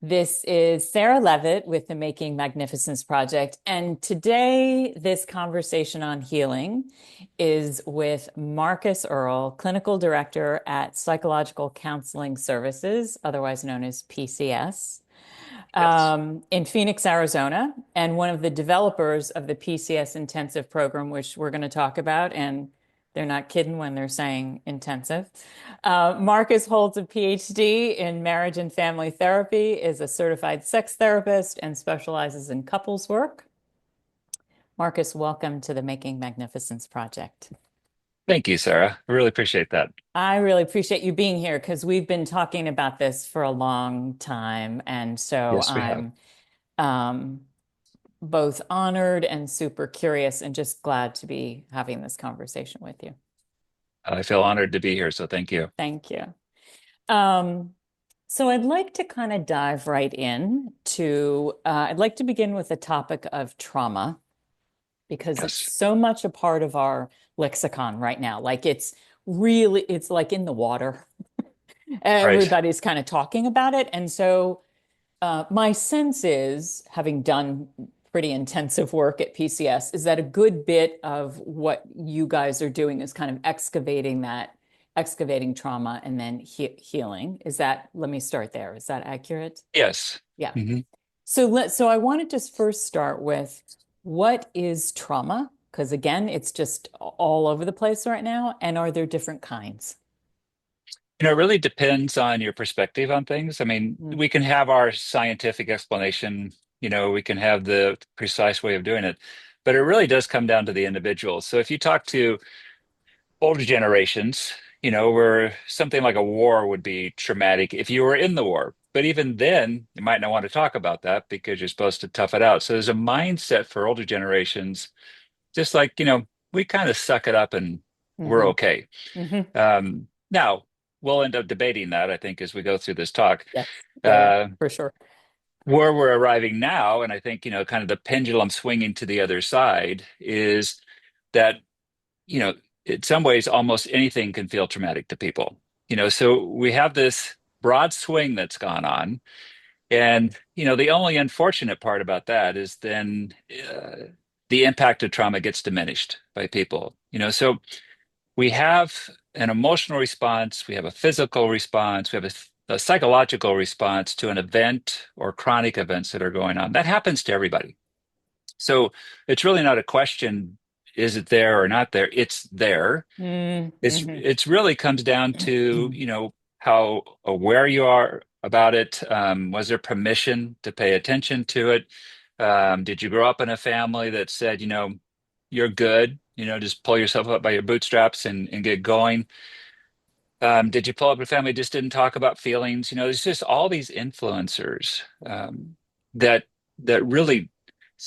This is Sarah Levitt with the Making Magnificence Project. And today, this conversation on healing is with Marcus Earle, Clinical Director at Psychological Counseling Services, otherwise known as PCS, Yes. in Phoenix, Arizona, and one of the developers of the PCS intensive program, which we're going to talk about. And they're not kidding when they're saying intensive. Marcus holds a PhD in marriage and family therapy, is a certified sex therapist, and specializes in couples work. Marcus, welcome to the Making Magnificence Project. Thank you, Sarah. I really appreciate that. I really appreciate you being here because we've been talking about this for a long time. And so Yes, we have. I'm um, both honored and super curious and just glad to be having this conversation with you. I feel honored to be here, so thank you. Thank you. Um, so I'd like to kind of dive right in to, I'd like to begin with the topic of trauma because it's Yes. so much a part of our lexicon right now. Like it's really, it's like in the water. Right. Everybody's kind of talking about it. And so my sense is, having done pretty intensive work at PCS, is that a good bit of what you guys are doing is kind of excavating trauma and then healing. Let me start there. Is that accurate? Yes. Yeah. hmm So I want to just first start with what is trauma? Because again, it's just all over the place right now. And are there different kinds? It really depends on your perspective on things. I mean, Mm, we can have our scientific explanation, we can have the precise way of doing it, but it really does come down to the individual. So if you talk to older generations, where something like a war would be traumatic if you were in the war. But even then, you might not want to talk about that because you're supposed to tough it out. So there's a mindset for older generations, just like, we kind of suck it up and we're hmm okay. hmm Now, we'll end up debating that, I think, as we go through this talk. Yes. Yeah, Uh, for sure. where we're arriving now, and I think, kind of the pendulum swinging to the other side is that you know, in some ways, almost anything can feel traumatic to people. So we have this broad swing that's gone on. And, the only unfortunate part about that is then the impact of trauma gets diminished by people. So we have an emotional response, we have a physical response, we have a psychological response to an event or chronic events that are going on. That happens to everybody. So it's really not a question, is it there or not there? It's there. Mm-hmm. It's really comes down to, how aware you are about it. Was there permission to pay attention to it? Did you grow up in a family that said, you're good, just pull yourself up by your bootstraps and get going? Did you pull up a family that just didn't talk about feelings? There's just all these influencers that that really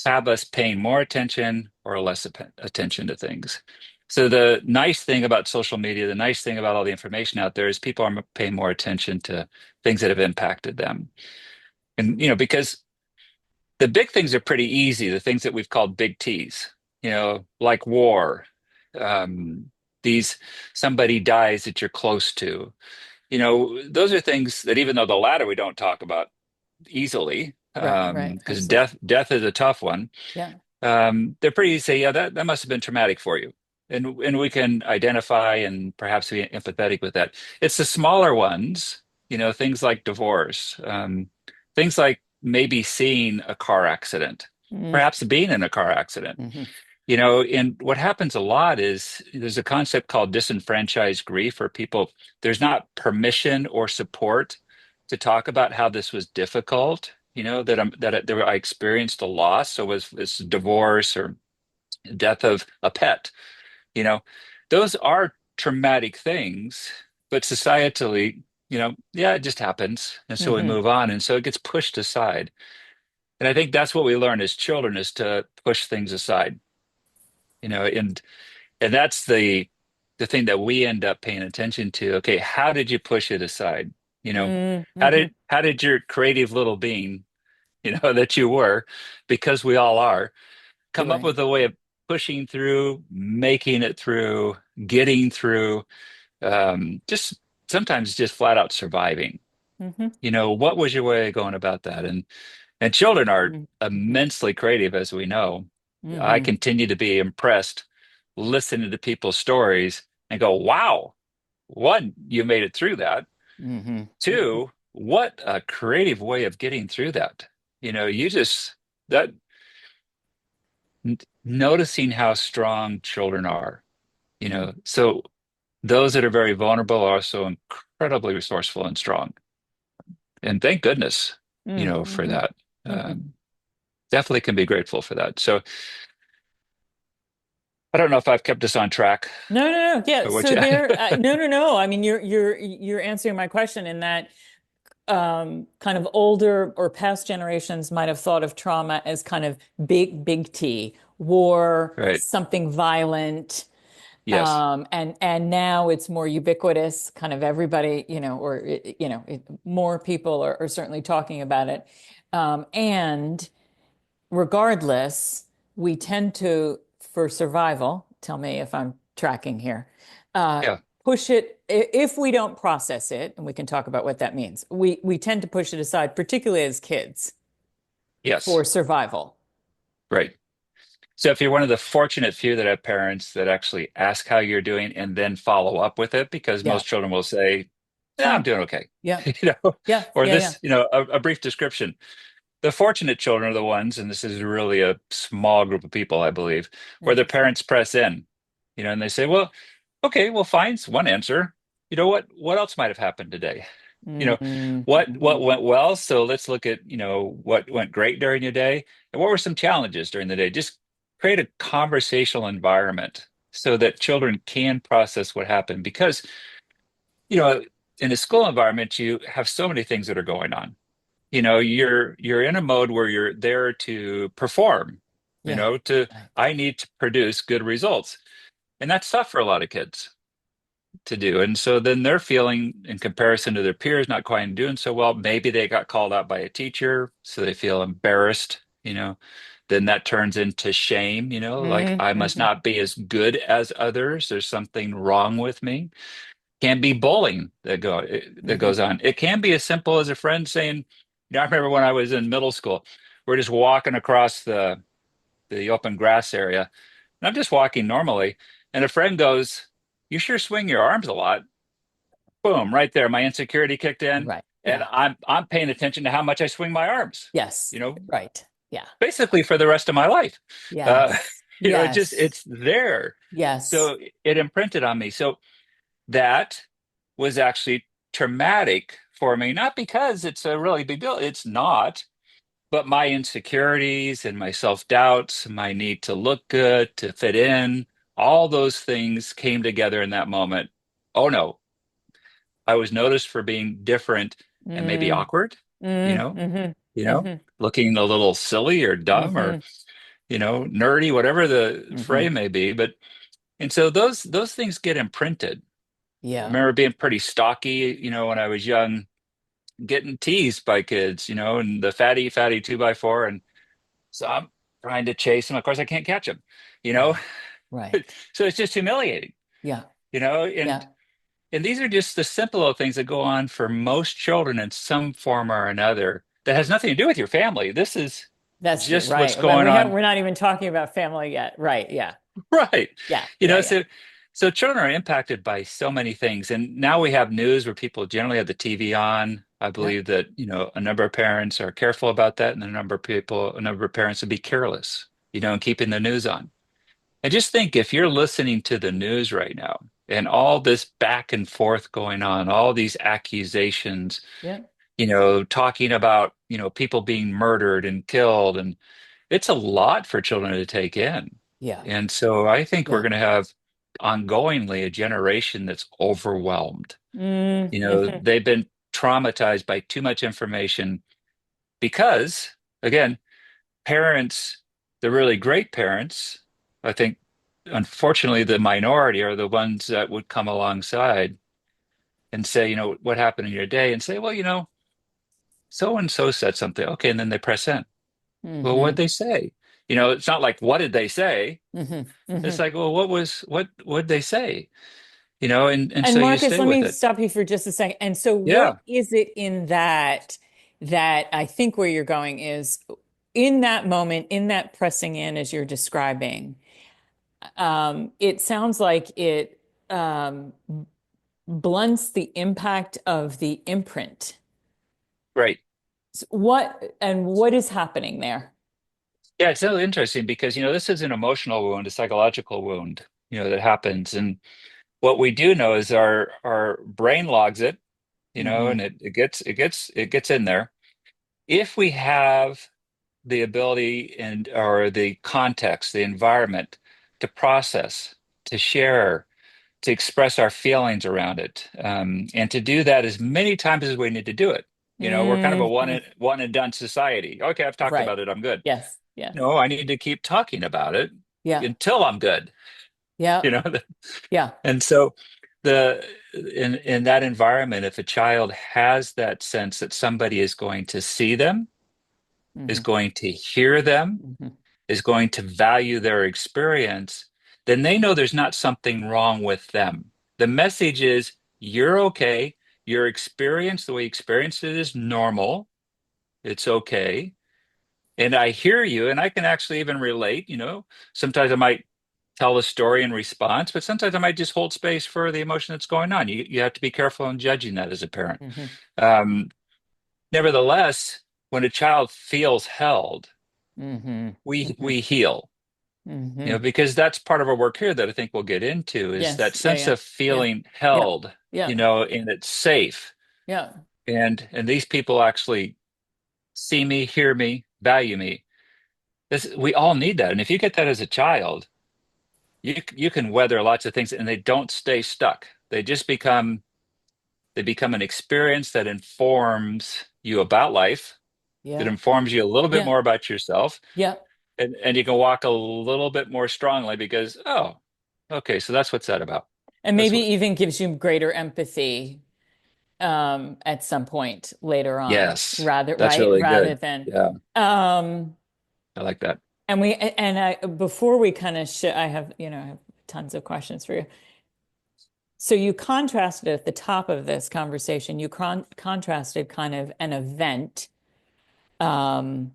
have us paying more attention or less attention to things. So the nice thing about social media, the nice thing about all the information out there is people are paying more attention to things that have impacted them. And because the big things are pretty easy, the things that we've called big T's, like war, um, these somebody dies that you're close to. Those are things that even though the latter we don't talk about easily, Right, right. because Absolutely. death is a tough one. Yeah. They're pretty easy to say, yeah, that must have been traumatic for you. And we can identify and perhaps be empathetic with that. It's the smaller ones, things like divorce, things like maybe seeing a car accident, perhaps being in a car accident. Mm-hmm. And what happens a lot is there's a concept called disenfranchised grief, where people, there's not permission or support to talk about how this was difficult, I experienced a loss. So was this divorce or death of a pet, you know, those are traumatic things, but societally, yeah, it just happens. And so we Mm-hmm. move on. And so it gets pushed aside. And I think that's what we learn as children is to push things aside, and that's the thing that we end up paying attention to. Okay, how did you push it aside? You know, how Mm-hmm. did your creative little being, that you were, because we all are, come up Right. with a way of pushing through, making it through, getting through, just sometimes just flat out surviving. Mm-hmm. What was your way of going about that? And children are Mm-hmm. immensely creative, as we know. I Mm-hmm. continue to be impressed listening to people's stories and go, wow, one, you made it through that. Mm-hmm. Mm-hmm. Two, what a creative way of getting through that. You just that noticing how strong children are, so those that are very vulnerable are also incredibly resourceful and strong. And thank goodness, for Mm-hmm. that. Mm-hmm. Um, Definitely can be grateful for that. So I don't know if I've kept us on track No, no, no. Yeah. or what So you. there, no, no, no. I mean, you're answering my question in that kind of older or past generations might have thought of trauma as kind of big T, war, Right. something violent, Yes. and now it's more ubiquitous. Kind of everybody, more people are certainly talking about it, and regardless, we tend to, for survival, tell me if I'm tracking here, uh, Yeah. push it, if we don't process it, and we can talk about what that means, we tend to push it aside, particularly as kids, for Yes. survival. Right. So if you're one of the fortunate few that have parents that actually ask how you're doing and then follow up with it, because Yeah, most children will say, "Yeah, I'm fine. doing okay," Yeah, you know, yeah, or yeah, yeah. this, a brief description. The fortunate children are the ones, and this is really a small group of people, I believe, where Mm, their parents press in, and they say, "Well, okay, well, fine, it's one answer. You know what? What else might have happened today? You know, mm, what mhm, went well? So let's look at, what went great during your day, and what were some challenges during the day? Just create a conversational environment so that children can process what happened, because, you know, in a school environment, you have so many things that are going on. You're in a mode where you're there to perform, yeah, to right. I need to produce good results. And that's tough for a lot of kids to do. And so then they're feeling, in comparison to their peers, not quite doing so well. Maybe they got called out by a teacher, so they feel embarrassed, Then that turns into shame, like Mm, I must mhm, not be as good as others. There's something wrong with me. Can be bullying that mhm, goes on. It can be as simple as a friend saying, I remember when I was in middle school, we're just walking across the open grass area, and I'm just walking normally, and a friend goes, "You sure swing your arms a lot." Boom, right there, my insecurity kicked in, right. and Yeah. I'm paying attention to how much I swing my arms. Yes. You know, Right. Yeah. basically for the rest of my life. Uh, Yes. it's Yes. there. Yes. So it imprinted on me. So that was actually traumatic for me, not because it's a really big deal. It's not, but my insecurities and my self-doubts, my need to look good, to fit in, all those things came together in that moment. Oh no, I was noticed for being different and maybe Mm, awkward, you mm, know, mhm, you know, mhm, looking a little silly or dumb or, mhm, nerdy, whatever the mhm. frame may be. But and so those things get imprinted. I Yeah. remember being pretty stocky, when I was young, getting teased by kids, and the fatty two by four. And so I'm trying to chase him. Of course, I can't catch him, you know? Right. Right. So it's just humiliating, Yeah. and Yeah. these are just the simple little things that go on for most children in some form or another that has nothing to do with your family. This is That's true. just what's Right. But going on. we're not even talking about family yet. Right. Yeah. Right. Yeah. You Yeah. know, Yeah. so children are impacted by so many things. And now we have news where people generally have the TV on. I Yeah. believe that, a number of parents are careful about that, and a number of parents would be careless, in keeping the news on. And just think, if you're listening to the news right now and all this back and forth going on, all these accusations, Yeah. talking about, people being murdered and killed, and it's a lot for children to take in. Yeah. And so I think we're Yeah. going to have ongoingly a generation that's overwhelmed. Mm, mhm. They've been traumatized by too much information because, again, parents, the really great parents, I think, unfortunately, the minority are the ones that would come alongside and say, what happened in your day? And say, well, so and so said something. Okay. And then they press in. Well, what'd Mhm. they say? It's not like, what did they say? Mhm. It's Mhm. like, well, what'd they say? and And so you Marcus, stay let with me it. stop you for just a second. And so what Yeah, is it in that I think where you're going is in that moment, in that pressing in as you're describing, it sounds like it blunts the impact of the imprint. right. What is happening there? Yeah, it's so interesting because, this is an emotional wound, a psychological wound, that happens. And what we do know is our brain logs it, and Hmm. it gets in there. If we have the ability and or the context, the environment to process, to share, to express our feelings around it, and to do that as many times as we need to do it. We're kind of a Hmm. one and done society. Okay, I've talked Right. about it. I'm good. Yes. Yes. No, I need to keep talking about it Yeah. until I'm good. Yeah. You know, Yeah. and so the in that environment, if a child has that sense that somebody is going to see them, is Hmm. going to hear them, Hmm. is going to value their experience, then they know there's not something wrong with them. The message is you're okay. Your experience, the way you experienced it, is normal. It's okay. And I hear you, and I can actually even relate. Sometimes I might tell a story in response, but sometimes I might just hold space for the emotion that's going on. You have to be careful in judging that as a parent. Hmm. Um, Nevertheless, when a child feels held, Hmm. Hmm. we heal. Hmm. Because that's part of our work here that I think we'll get into is that Yes. Yeah. sense Yeah. of Yeah. feeling Yeah. held, Yeah. and it's safe. Yeah. And these people actually see me, hear me, value me. We all need that. And if you get that as a child, you can weather lots of things and they don't stay stuck. They become an experience that informs you about life, that Yeah. informs you a little bit Yeah. more about yourself, Yeah. and you can walk a little bit more strongly because, oh, okay, so that's what's that about. And That's maybe what. even gives you greater empathy at some point later on, Yes, rather, that's right? really Rather good. than Yeah, um I like that. and I before we kind of sh I have tons of questions for you. So you contrasted at the top of this conversation, you contrasted kind of an event, um,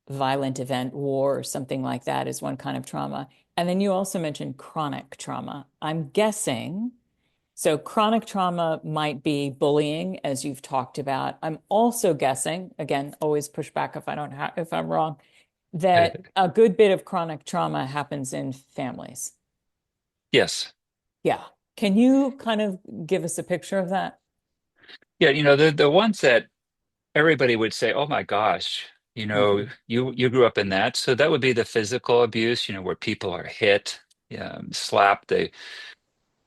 violent event, war, or something like that is one kind of trauma. And then you also mentioned chronic trauma. I'm guessing. So chronic trauma might be bullying, as you've talked about. I'm also guessing, again, always push back if I don't ha if I'm wrong, that a good bit of chronic trauma happens in families. Yes. Yeah. Can you kind of give us a picture of that? Yeah, the ones that everybody would say, "Oh my gosh, Hmm. you grew up in that." So that would be the physical abuse, where people are hit, slapped, they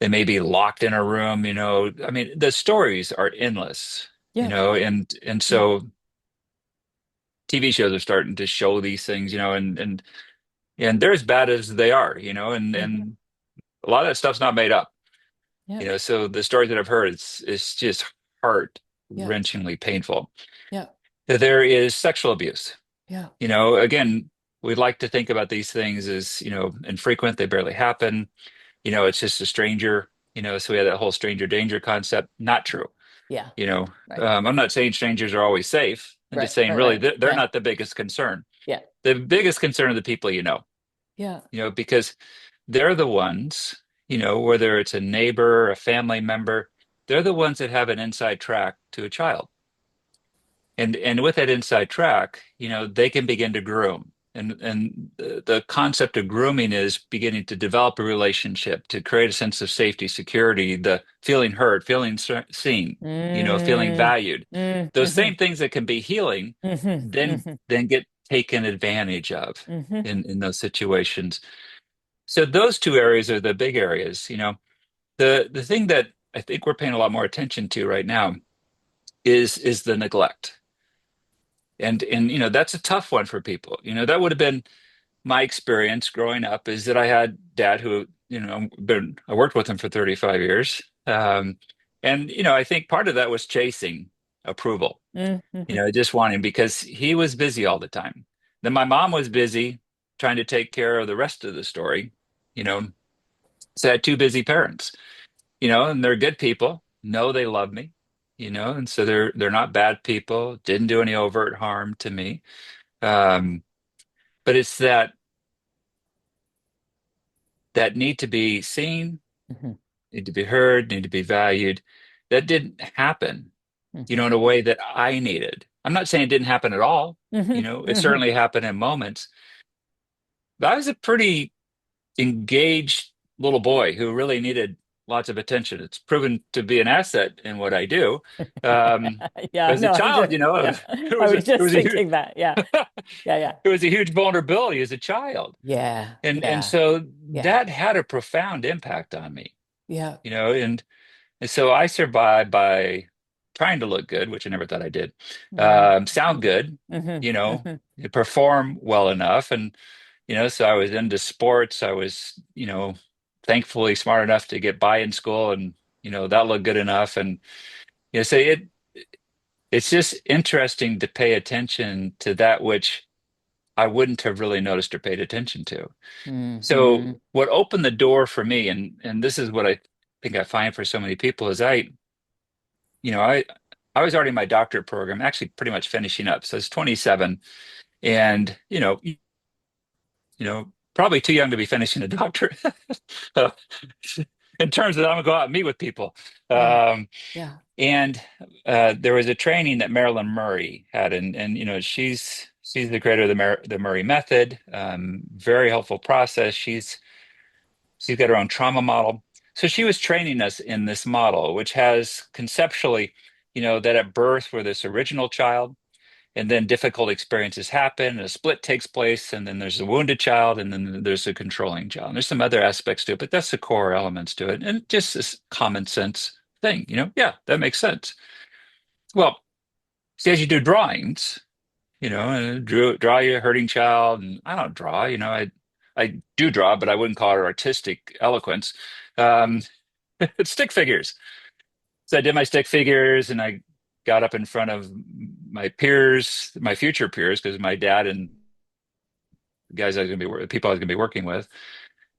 may be locked in a room. I mean, the stories are endless, Yeah. and Yeah. so TV shows are starting to show these things, and they're as bad as they are, and Hmm. and a lot of that stuff's not made up. Yeah. So the stories that I've heard, it's just Yeah. heart-wrenchingly painful. Yeah. There is sexual abuse. Yeah. Again, we like to think about these things as, infrequent, they barely happen. It's just a stranger, so we have that whole stranger danger concept. Not true. Yeah. You know, Right. I'm not saying strangers are always safe. I'm Right. just saying Right. really Right. they're Yeah. not the biggest concern. Yeah. The biggest concern are the people Yeah. because they're the ones, whether it's a neighbor, a family member, they're the ones that have an inside track to a child. And with that inside track, they can begin to groom. And the concept of grooming is beginning to develop a relationship, to create a sense of safety, security, the feeling heard, feeling seen, feeling Mm, valued. mm, Those hmm. same things that can be healing Hmm. then Hmm. then get taken advantage of Hmm. in those situations. So those two areas are the big areas. The thing that I think we're paying a lot more attention to right now is the neglect. And that's a tough one for people. That would have been my experience growing up is that I had dad who, I worked with him for 35 years. And I think part of that was chasing approval. Hmm. Hmm. Just wanting because he was busy all the time. Then my mom was busy trying to take care of the rest of the story, you know, so I had two busy parents. and they're good people, know they love me, and so they're not bad people, didn't do any overt harm to me. Um, but it's that need to be seen, Hmm. need to be heard, need to be valued. That didn't happen, Hmm. in a way that I needed. I'm not saying it didn't happen at all. Hmm. It Hmm. certainly happened in moments. But I was a pretty engaged little boy who really needed lots of attention. It's proven to be an asset in what I do. Um, Yeah, as a no, I'm child, just, yeah. it I was a was it just was a huge thinking that. Yeah. Yeah, yeah. it was a huge vulnerability as a child. Yeah, And yeah, so yeah, that had a profound impact on me, yeah. and so I survived by trying to look good, which I never thought I did, Mm-hmm. sound good, Hmm. you know, Hmm. perform well enough. And, so I was into sports. I was, thankfully smart enough to get by in school, and, that looked good enough. And, so it's just interesting to pay attention to that which I wouldn't have really noticed or paid attention to. Hmm. So what opened the door for me, and this is what I think I find for so many people, is you know, I I was already in my doctorate program, actually pretty much finishing up. So I was 27, and probably too young to be finishing a doctorate. Uh, in terms of I'm gonna go out and meet with people. Yeah, Um, yeah. and there was a training that Marilyn Murray had, and she's the creator of the Murray method. Very helpful process. She's got her own trauma model. So she was training us in this model, which has conceptually, that at birth we're this original child, and then difficult experiences happen, and a split takes place, and then there's a wounded child, and then there's a controlling child. And there's some other aspects to it, but that's the core elements to it. And just this common sense thing, yeah, that makes sense. Well, see, as you do drawings, and draw your hurting child, and I don't draw, I do draw, but I wouldn't call it artistic eloquence. Um, it's stick figures. So I did my stick figures, and I got up in front of my peers, my future peers, because my dad and the guys I was going to be, people I was going to be working with,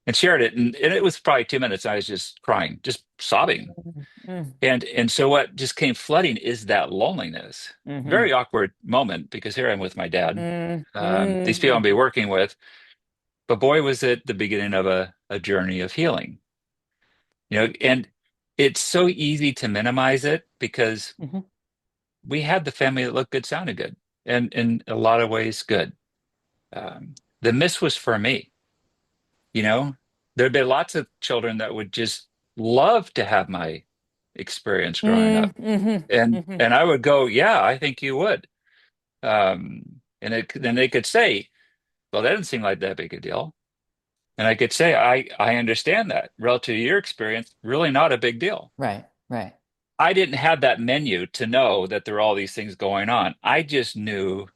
and shared it. And it was probably 2 minutes. I was just crying, just sobbing. Mm-hmm. And so what just came flooding is that loneliness. Hmm. Very awkward moment, because here I'm with my dad, these people I'll be Hmm. working with. But boy, was it the beginning of a journey of healing. And it's so easy to minimize it because Hmm. we had the family that looked good, sounded good, and in a lot of ways good. The miss was for me. There'd be lots of children that would just love to have my experience growing up, Hmm. Hmm. and I would go, yeah, I think you would. Then they could say, well, that didn't seem like that big a deal. And I could say, I understand that. Relative to your experience, really not a big deal. Right, right. I didn't have that menu to know that there are all these things going on. I just knew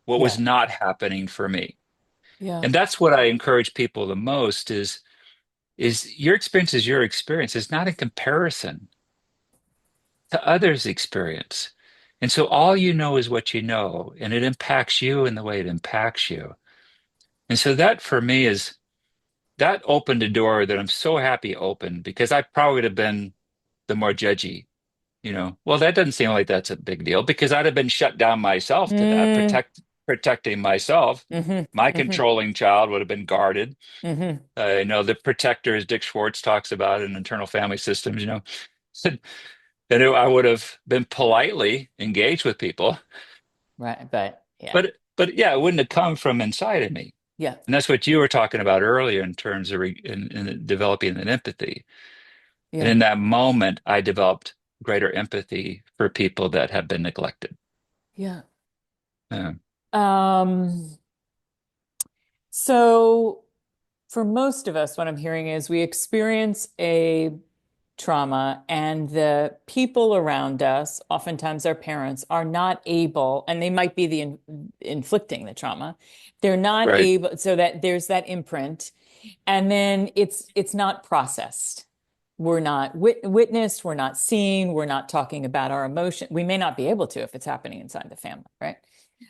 what was Yeah, not happening for me. yeah, And that's what I encourage people the most is your experience is your experience. It's not in comparison to others' experience. And so all you know is what you know, and it impacts you in the way it impacts you. And so that for me is that opened a door that I'm so happy opened, because I probably would have been the more judgy, well, that doesn't seem like that's a big deal, because I'd have been shut down myself to that, mm, protecting myself. hmm, My hmm, controlling child would have been guarded. hmm. The protector, as Dick Schwartz talks about in internal family systems, and I would have been politely engaged with people, Right, but yeah, but yeah, it wouldn't have come from inside of me. yeah, And that's what you were talking about earlier in terms of in developing an empathy. And yeah, in that moment, I developed greater empathy for people that have been neglected. yeah. Yeah. Um, so for most of us, what I'm hearing is we experience a trauma, and the people around us, oftentimes our parents, are not able, and they might be the inflicting the trauma. They're not Right. able, so that there's that imprint, and then it's not processed. We're not witnessed, we're not seen, we're not talking about our emotion. We may not be able to if it's happening inside the family, right?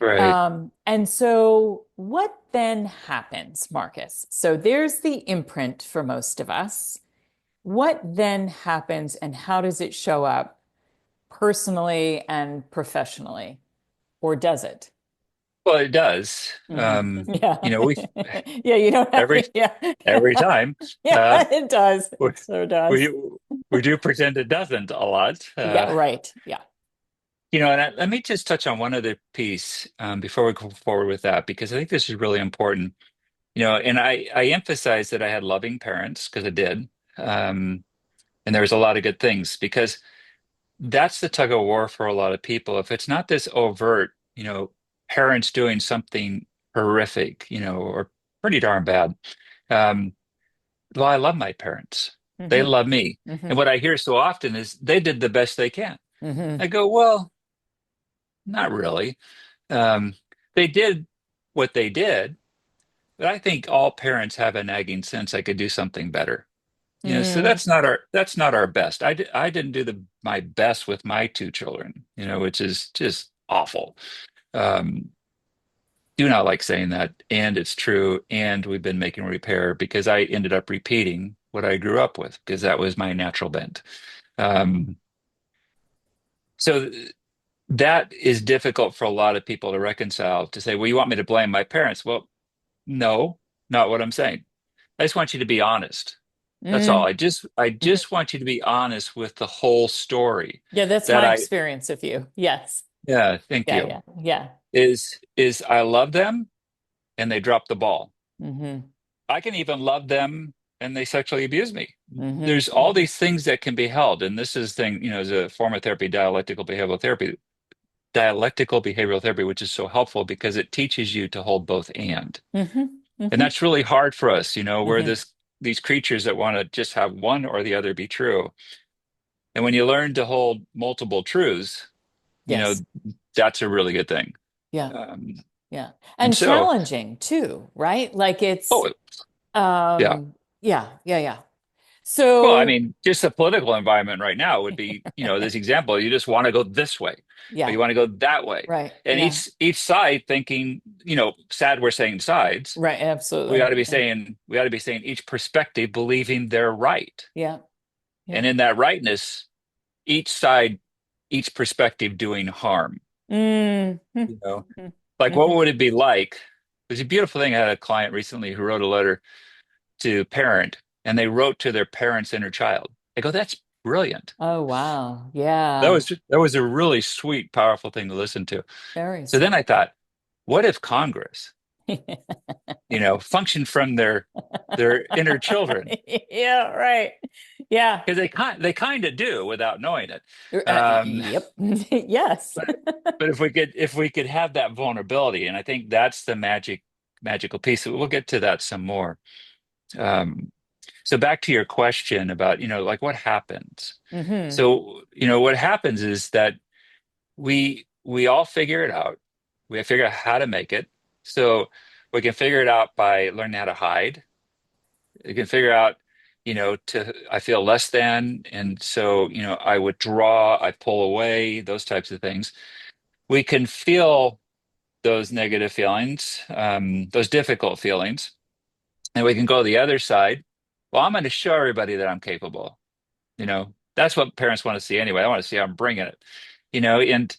Right. And so what then happens, Marcus? So there's the imprint for most of us. What then happens and how does it show up personally and professionally? Or does it? Well, it does. Yeah. We Yeah, you don't have every to. Yeah. every time Yeah, uh, it does. we It so does. we we do pretend it doesn't a lot. Yeah, right. Yeah. And let me just touch on one other piece before we go forward with that, because I think this is really important. And I emphasize that I had loving parents because I did, and there was a lot of good things because that's the tug of war for a lot of people. If it's not this overt, parents doing something horrific, or pretty darn bad. Um, well, I love my parents. They Hmm. love me. Hmm. And what I hear so often is they did the best they can. Hmm. I go, well, not really. Um, they did what they did, but I think all parents have a nagging sense I could do something better. So Mm. that's not our best. I didn't do my best with my two children, which is just awful. Um, do not like saying that, and it's true. And we've been making repair because I ended up repeating what I grew up with because that was my natural bent. Um, so that is difficult for a lot of people to reconcile to say, well, you want me to blame my parents? Well, no, not what I'm saying. I just want you to be honest. That's all. Mm. I just want you to be honest with the whole story. Yeah, that's That my I experience of you. Yes. Yeah, thank Yeah, you. yeah, yeah. Is I love them and they drop the ball. Hmm. I can even love them and they sexually abuse me. Hmm. There's all these things that can be held, and this is thing, as a form of therapy, dialectical behavioral therapy, which is so helpful because it teaches you to hold both Hmm. and Hmm. that's really hard for us. We're Hmm. these creatures that want to just have one or the other be true. And when you learn to hold multiple truths, you Yes. know, that's a really good thing. Yeah. Um, Yeah. and And so, challenging too, right? Like it's oh, yeah. yeah, yeah, yeah. Well, I So mean, just the political environment right now would be, this example, you just want to go this way, or yeah, you want to go that way. right. And Yeah. each side thinking, sad we're saying sides. Right, We ought absolutely. to be Yeah. saying, each perspective believing they're right. Yeah. Yeah. And in that rightness, each side, each perspective doing harm. Mm. You know, Mhm. like what Mhm. would it be like? There's a beautiful thing. I had a client recently who wrote a letter to parent, and they wrote to their parents' inner child. I go, that's brilliant. Oh, wow. That Yeah. was that was a really sweet, powerful thing to listen to. Very So then sweet. I thought, what if Congress, functioned from their inner children? Yeah, right. Yeah. Because they kind of do without knowing it. Um, Yep. Yes. but but if we could have that vulnerability, and I think that's the magical piece. We'll get to that some more. Um, so back to your question about, like what happens. Hmm. So, what happens is that we all figure it out. We figure out how to make it. So we can figure it out by learning how to hide. We can figure out, I feel less than, and so, I withdraw, I pull away, those types of things. We can feel those negative feelings, those difficult feelings, and we can go the other side. Well, I'm going to show everybody that I'm capable. That's what parents want to see anyway. I want to see how I'm bringing it, and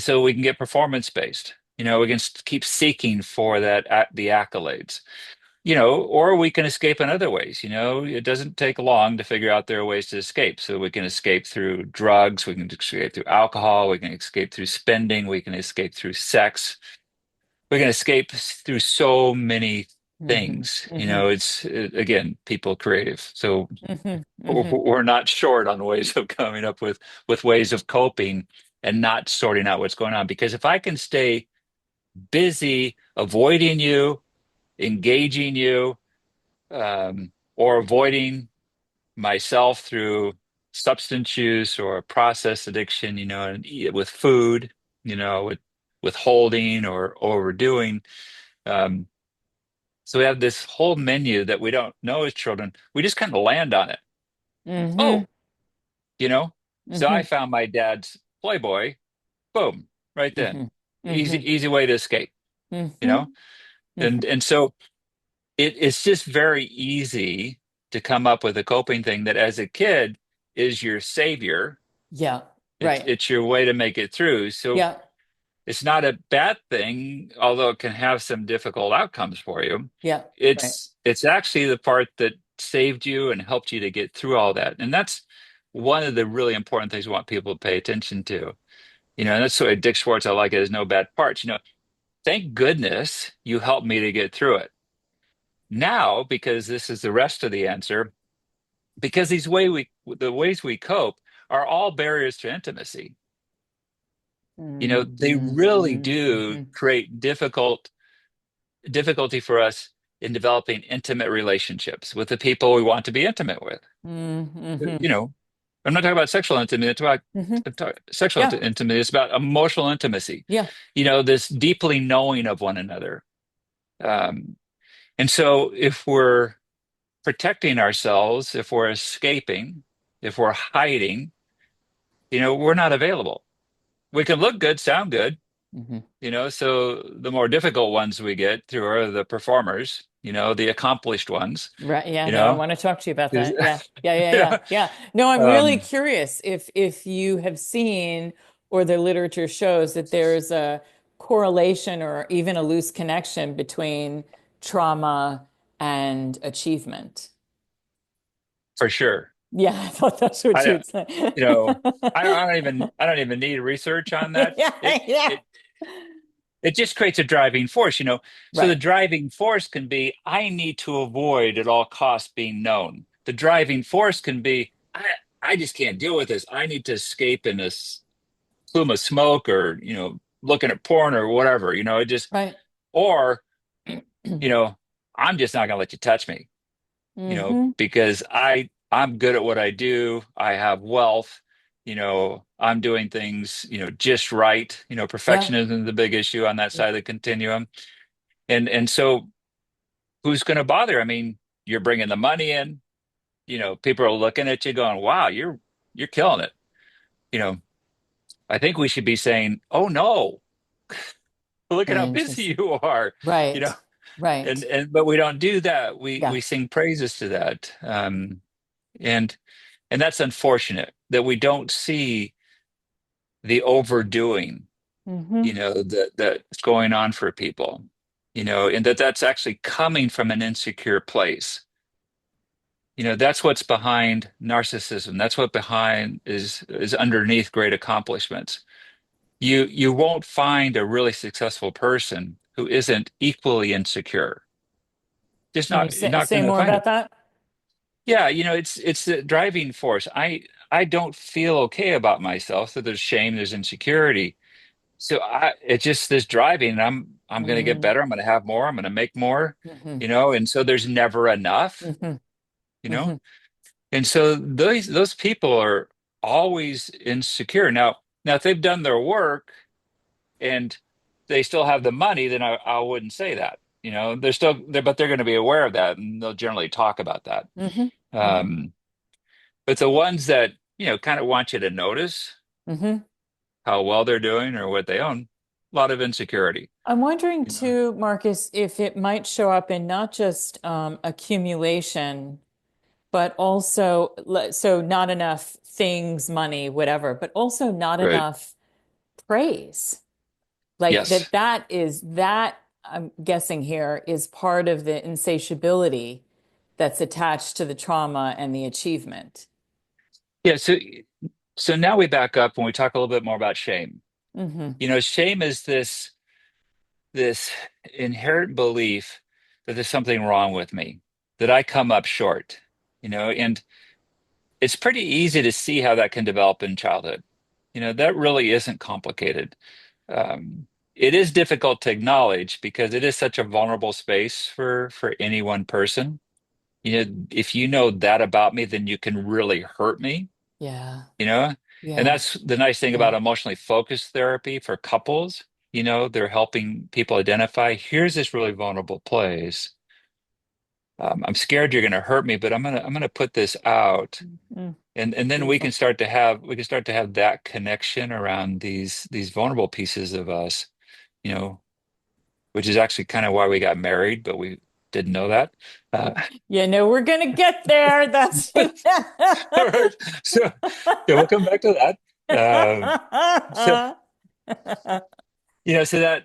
so we can get performance based. We can keep seeking for the accolades. Or we can escape in other ways. It doesn't take long to figure out there are ways to escape. So we can escape through drugs, we can escape through alcohol, we can escape through spending, we can escape through sex, we can escape through so many Hmm. things. Hmm. Again, people creative. So Hmm. Hmm. we're not short on ways of coming up with ways of coping and not sorting out what's going on. Because if I can stay busy avoiding you, engaging you, or avoiding myself through substance use or process addiction, and with food, with holding or overdoing. Um, so we have this whole menu that we don't know as children. We just kind of land on it. Hmm. Oh, you know. So I Hmm. found my dad's Playboy. Boom, right then. Hmm. Easy, Hmm. easy way to escape. You Hmm. know, and so it's just very easy. to come up with a coping thing that as a kid is your savior. Yeah. It's Right. it's your way to make it through. So Yeah. it's not a bad thing, although it can have some difficult outcomes for you. Yeah. Right. It's actually the part that saved you and helped you to get through all that. And that's one of the really important things we want people to pay attention to. And that's why Dick Schwartz, I like it, is no bad parts. Thank goodness you helped me to get through it. Now, because this is the rest of the answer, because the ways we cope are all barriers to intimacy. They really do Mm-hmm. create difficulty for us in developing intimate relationships with the people we want to be intimate with. Mm-hmm. You know, I'm not talking about sexual intimacy. Hmm. Sexual Yeah. intimacy. It's about emotional intimacy. Yeah. This deeply knowing of one another. Um, and so, if we're protecting ourselves, if we're escaping, if we're hiding, we're not available. We can look good, sound good, Hmm. so the more difficult ones we get through are the performers, the accomplished ones, Right. Yeah. you No, I know, want to talk to you about 'Cause- that. Yeah. Yeah. Yeah. Yeah. yeah. Yeah. No, I'm really Um, curious if you have seen or the literature shows that there's a correlation or even a loose connection between trauma and achievement. for sure. Yeah, I thought that's what I you don't, would say. you know, I don't even need research on that. Yeah. It, Yeah. it, it just creates a driving force. So the Right. driving force can be, I need to avoid at all costs being known. The driving force can be, I just can't deal with this. I need to escape in this plume of smoke or, looking at porn or whatever, it just, Right. or, you know, I'm just not going to let you touch me, Hmm. because I'm good at what I do. I have wealth. I'm doing things, just right. Yeah. Perfectionism is the big issue on that side of the continuum. And so who's going to bother? I mean, you're bringing the money in, people are looking at you going, wow, you're killing it. You know, I think we should be saying, oh no, look at how busy Interesting. you are, you know, Right. and Right. and but we don't do that. We Yeah. sing praises to that. And and that's unfortunate that we don't see the overdoing, Hmm. that's going on for people, and that's actually coming from an insecure place. That's what's behind narcissism. That's what behind is underneath great accomplishments. You won't find a really successful person who isn't equally insecure. Just Can you not you're not say going to more find about it. that? Yeah, it's the driving force. I don't feel okay about myself, so there's shame, there's insecurity. So it's just this driving, and I'm going to get Mm-hmm. better. I'm going to have more. I'm going to make more, Hmm. and so there's never enough, Hmm. you know. Hmm. And so those people are always insecure. Now if they've done their work and they still have the money, then I wouldn't say that. They're still there, but they're going to be aware of that, and they'll generally talk about that. Hmm. Hmm. Um, but the ones that, kind of want you to notice Hmm. how well they're doing or what they own, a lot of insecurity, I'm wondering you know. too, Marcus, if it might show up in not just accumulation, but also so not enough things, money, whatever, but also not Right. enough praise. Like Yes. that I'm guessing here is part of the insatiability that's attached to the trauma and the achievement. Yeah. So now we back up and we talk a little bit more about shame. Hmm. Shame is this inherent belief that there's something wrong with me, that I come up short, and it's pretty easy to see how that can develop in childhood. That really isn't complicated. Um, it is difficult to acknowledge because it is such a vulnerable space for any one person. If you know that about me, then you can really hurt me, Yeah. you know? And Yeah. that's the nice thing Yeah. about emotionally focused therapy for couples. They're helping people identify, here's this really vulnerable place. I'm scared you're going to hurt me, but I'm gonna put this out. Mm, And then beautiful. we can start to have that connection around these vulnerable pieces of us, you know, which is actually kind of why we got married, but didn't know that. Uh, You know, we're gonna get there. That's all right. So, yeah, we'll come back to that. So, so that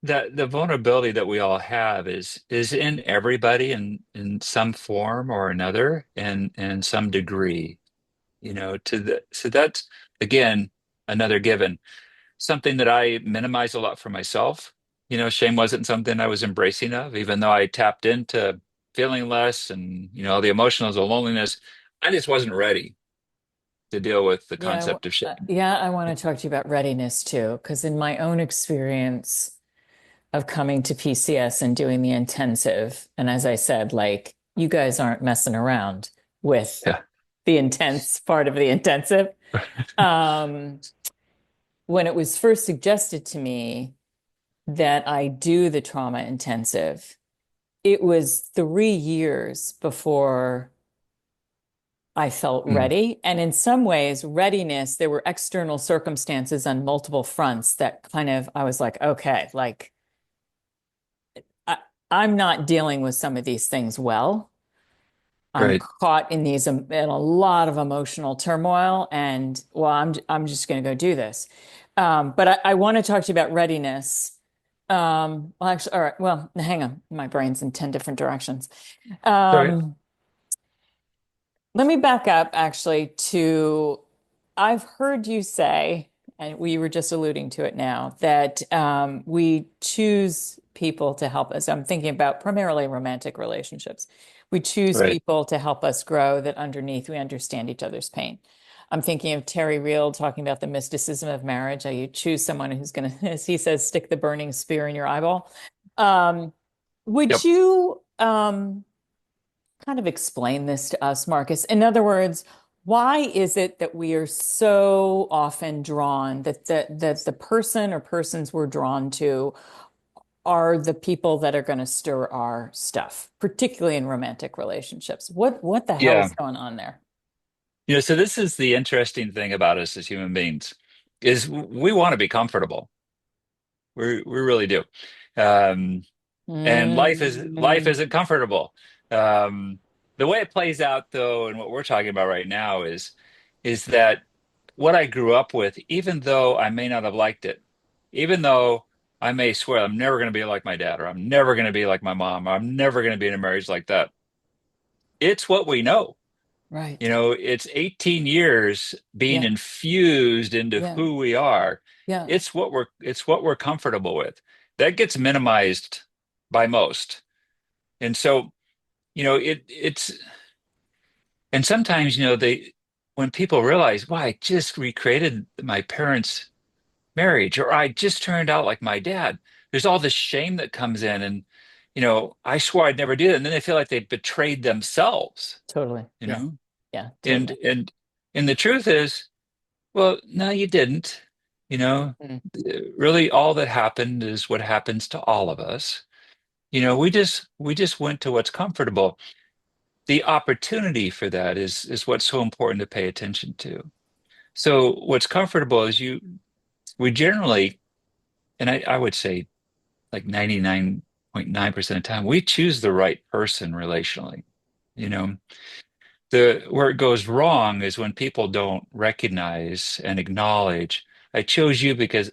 the vulnerability that we all have is in everybody in some form or another and in some degree, so that's again another given. Something that I minimize a lot for myself. Shame wasn't something I was embracing of, even though I tapped into feeling less and, the emotional, the loneliness. I just wasn't ready to deal with the Yeah, concept of shame. yeah, I want to talk to you about readiness too, because in my own experience of coming to PCS and doing the intensive, and as I said, like you guys aren't messing around with Yeah. the intense part of the intensive. Um, when it was first suggested to me that I do the trauma intensive, it was 3 years before I felt Mm, ready. And in some ways, readiness, there were external circumstances on multiple fronts that kind of, I was like, okay, like I, I'm not dealing with some of these things well. I'm right. caught in in a lot of emotional turmoil, and well, I'm just going to go do this. But I want to talk to you about readiness. Well, actually, all right. Well, hang on. My brain's in 10 different directions. All right. Um, Let me back up actually to I've heard you say, and we were just alluding to it now, that we choose people to help us. I'm thinking about primarily romantic relationships. We choose Right. people to help us grow, that underneath we understand each other's pain. I'm thinking of Terry Real talking about the mysticism of marriage. How you choose someone who's going to, as he says, stick the burning spear in your eyeball. Um, would Yep. you kind of explain this to us, Marcus? In other words, why is it that we are so often drawn that the person or persons we're drawn to are the people that are going to stir our stuff, particularly in romantic relationships? What the hell Yeah. is going on there? So this is the interesting thing about us as human beings is we want to be comfortable. We really do. Um, and life Mm, isn't comfortable. Um, the way it plays out, though, and what we're talking about right now is that what I grew up with, even though I may not have liked it, even though I may swear I'm never going to be like my dad, or I'm never going to be like my mom, or I'm never going to be in a marriage like that. It's what we know. right. It's 18 years being Yeah. infused into Yeah. who we are. Yeah. It's what we're comfortable with. That gets minimized by most. And so, it's and sometimes, they when people realize, wow, I just recreated my parents' marriage, or I just turned out like my dad, there's all this shame that comes in and I swore I'd never do that. And then they feel like they betrayed themselves, Totally. you Yeah. know? Yeah. And Totally. and and the truth is, well, no, you didn't. You know, Mm, really all that happened is what happens to all of us. We just went to what's comfortable. The opportunity for that is what's so important to pay attention to. So what's comfortable is we generally, and I would say like 99.9% of the time, we choose the right person relationally. You know, the where it goes wrong is when people don't recognize and acknowledge, I chose you because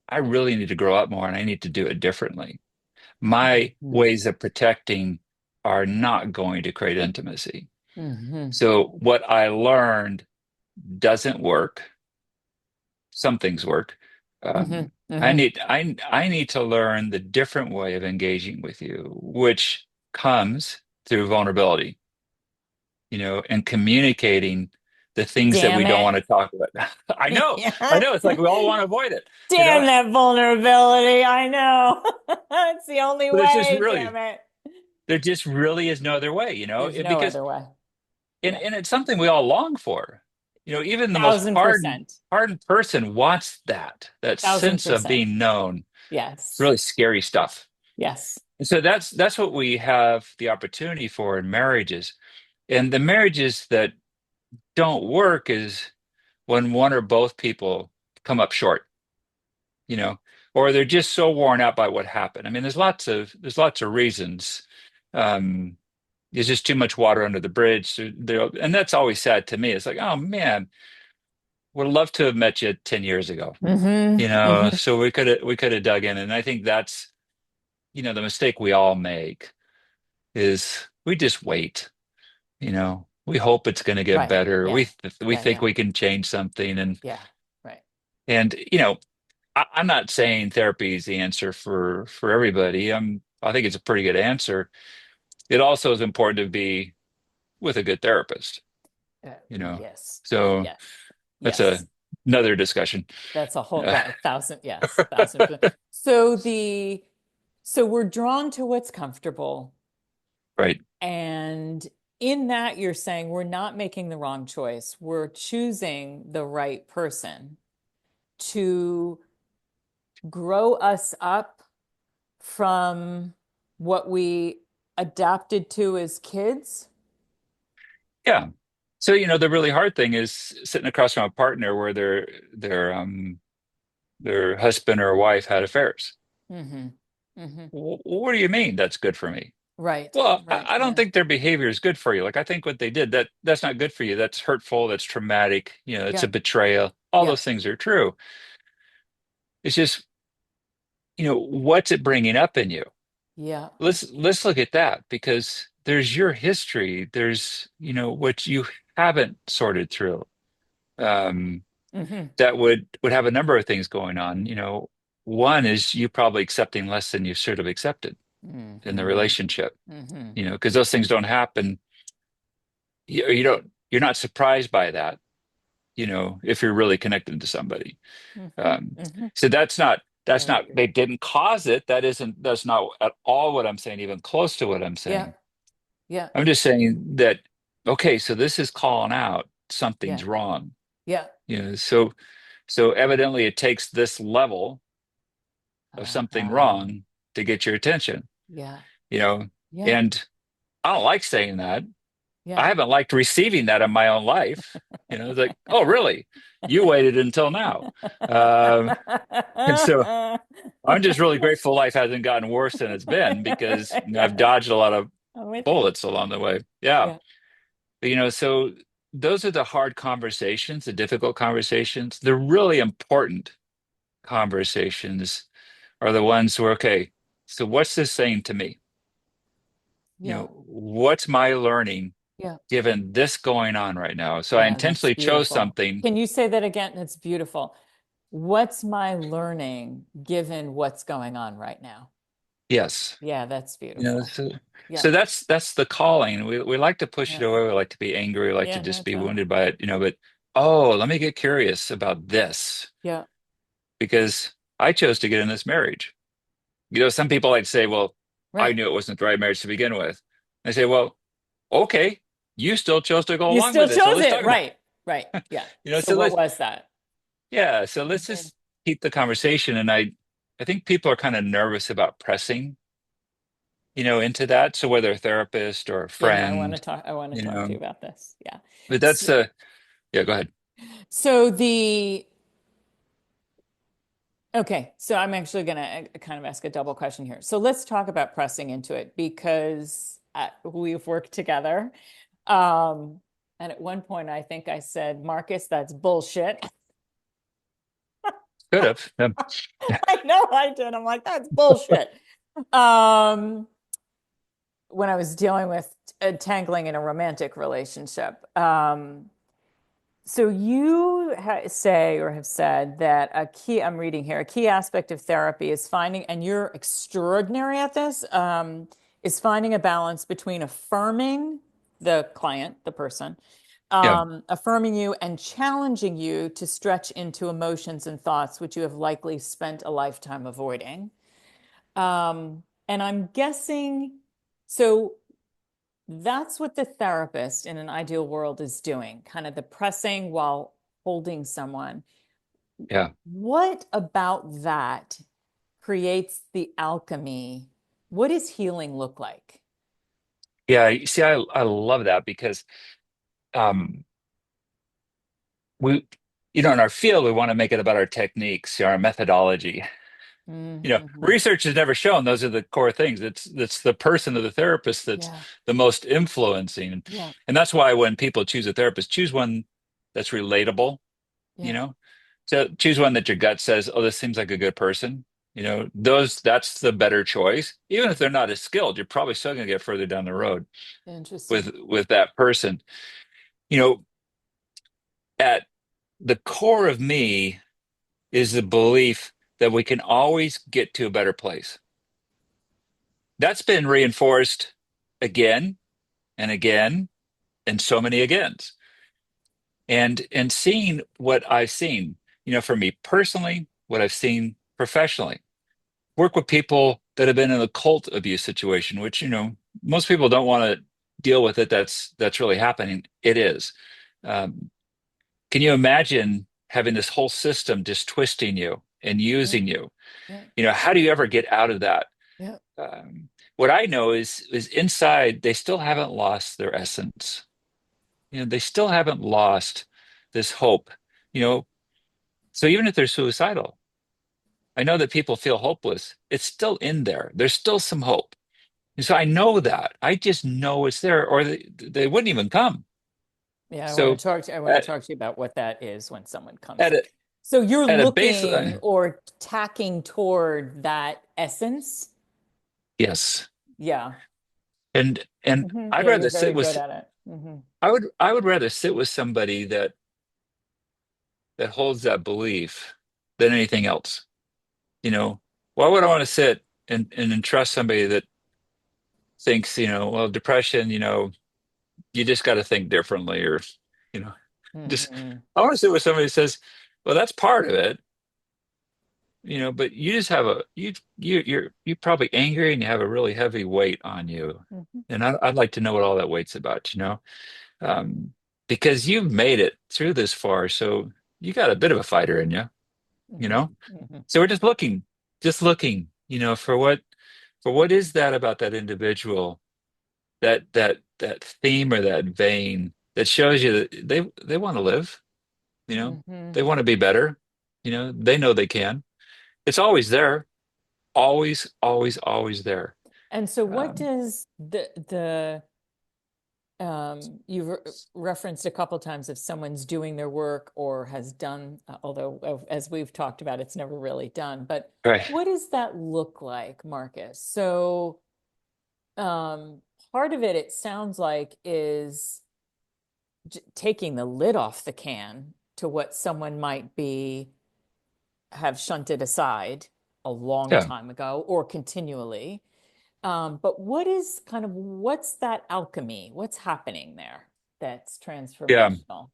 I really need to grow up more and I need to do it differently. My mm, ways of protecting are not going to create intimacy. mhm, So what I learned doesn't work. Some things work. mhm, I mhm. need I need to learn the different way of engaging with you, which comes through vulnerability, and communicating the things that we Damn don't it. want to talk about. I know, I Yeah. know. It's like we all want to avoid it, you know. Damn that vulnerability. I know. It's the only But way. Damn it. there just really is no other way, There's no because other way. and Yeah. and it's something we all long for. Even the most Thousand hardened percent. hardened person wants that Thousand sense of percent. being known. It's Yes. really scary stuff. Yes. And so that's what we have the opportunity for in marriages. And the marriages that don't work is when one or both people come up short, or they're just so worn out by what happened. I mean, there's lots of reasons. Um, there's just too much water under the bridge. And that's always sad to me. It's like, oh man, would love to have met you 10 years ago. Hmm. So we could have dug in. And I think that's, the mistake we all make is we just wait. We hope it's going to get Right. better. Yeah. We Yeah. think Yeah. we can change something, and Yeah. Right. and I'm not saying therapy is the answer for everybody. I think it's a pretty good answer. It also is important to be with a good therapist, you know. Yes. So Yes. that's Yes. another discussion. That's a whole Uh, that thousand. Yes. Thousand. So so we're drawn to what's comfortable. right. And in that, you're saying we're not making the wrong choice. We're choosing the right person to grow us up from what we adapted to as kids. Yeah. So, the really hard thing is sitting across from a partner where their husband or wife had affairs. Hmm. Hmm. What do you mean that's good for me? Right. Well, Right. I don't Yeah. think their behavior is good for you. Like I think what they did, that's not good for you. That's hurtful, that's traumatic, it's Yeah. a betrayal. All Yeah. those things are true. It's just, what's it bringing up in you? Yeah. Let's look at that because there's your history. There's, what you haven't sorted through. Um, Hmm. that would have a number of things going on. One is you probably accepting less than you should have accepted in the Hmm. relationship, Hmm. because those things don't happen. You're not surprised by that, if you're really connected to somebody. Hmm. Um, Hmm. so that's Very not, good. they didn't cause it. That's not at all what I'm saying, even close to what I'm Yeah. saying. Yeah. I'm just saying that, okay, so this is calling out Yeah. something's wrong. Yeah. So evidently it takes this level of something Uh-huh. wrong to get your attention, Yeah. you know, Yeah. and I don't like saying that. I Yeah. haven't liked receiving that in my own life. It's like, oh, really? You waited until now. Um, and so I'm just really grateful life hasn't gotten worse than it's been because I've Yes. dodged a lot of I'm with you. bullets along the way. Yeah. Yeah. But, so those are the hard conversations, the difficult conversations. The really important conversations are the ones where, okay, so what's this saying to me? Yeah. What's my learning Yeah. given this going on right now? So I Yeah. That's intentionally chose beautiful. something. Can you say that again? That's beautiful. What's my learning given what's going on right now? Yes. Yeah, that's You know, beautiful. so, Yeah. so that's the calling. We like to push it Yeah. away. We like to be angry. We like to Yeah, just that's be right. wounded by it, but oh, let me get curious about this Yeah. because I chose to get in this marriage. Some people like to say, well, I Right. knew it wasn't the right marriage to begin with. I say, well, okay, you still chose to go You along still with it. So chose let's it. talk about Right. Right. Yeah. So so what let's was that? yeah, so let's Mhm. just keep the conversation. And I think people are kind of nervous about pressing, into that. So whether a therapist or a Yeah, no, I want to friend, talk. I want to you talk to you know, about this. Yeah. but So, yeah, go ahead. so the okay, so I'm actually going to kind of ask a double question here. So let's talk about pressing into it because we've worked together. Um, and at one point, I think I said, Marcus, that's bullshit. Could have. I know I did. I'm like, that's bullshit. Um, when I was dealing with tangling in a romantic relationship. So you say or have said that a key, I'm reading here, a key aspect of therapy is finding, and you're extraordinary at this, is finding a balance between affirming the client, the person, Yeah, affirming you and challenging you to stretch into emotions and thoughts which you have likely spent a lifetime avoiding. And I'm guessing, so that's what the therapist in an ideal world is doing, kind of the pressing while holding someone. yeah, What about that creates the alchemy? What does healing look like? yeah. You see, I love that because um, we, in our field, we want to make it about our techniques, our methodology. Mm-hmm. Research has never shown those are the core things. It's the person of the therapist that's Yeah. the most influencing. Yeah. And that's why when people choose a therapist, choose one that's relatable, you Yeah. know. So choose one that your gut says, "Oh, this seems like a good person." Those that's the better choice. Even if they're not as skilled, you're probably still going to get further down the road Interesting. with that person. You know, at the core of me is the belief that we can always get to a better place. That's been reinforced again and again and so many agains. And seeing what I've seen, for me personally, what I've seen professionally, work with people that have been in a cult abuse situation, which, most people don't want to deal with it. That's really happening. It is. Um, can you imagine having this whole system just twisting you and Yeah. using you? Yeah. How do you ever get out of that? Yeah. What I know is inside they still haven't lost their essence. They still haven't lost this hope. You know, so even if they're suicidal, I know that people feel hopeless. It's still in there. There's still some hope. And so I know that. I just know it's there, or they wouldn't even come. Yeah, So I want to at talk to you about what that is when someone comes at in. a So you're at a looking baseline, or tacking toward that essence. yes. Yeah. And I'd Yeah, you're rather very sit good with at it. I would rather sit with somebody that holds that belief than anything else. You know, why would I want to sit and entrust somebody that thinks, well, depression, you just got to think differently, or, you know, just Hmm. I want to sit with somebody who says, well, that's part of it, but you just have you're probably angry and you have a really heavy weight on you. Hmm. And I'd like to know what all that weight's about, um, because you've made it through this far, so you got a bit of a fighter in you, you Hmm. know. Hmm. So we're just looking, for what is that about that individual, that theme or that vein that shows you that they want to live, you know, Hmm. they want to be better, they know they can. It's always there, always, always, always there. And so what Um, does the you've referenced a couple times if someone's doing their work or has done, although as we've talked about, it's never really done. But right. what does that look like, Marcus? So um, part of it sounds like, is taking the lid off the can to what someone might be have shunted aside a long Yeah. time ago or continually. But what's that alchemy? What's happening there that's Yeah. transformational?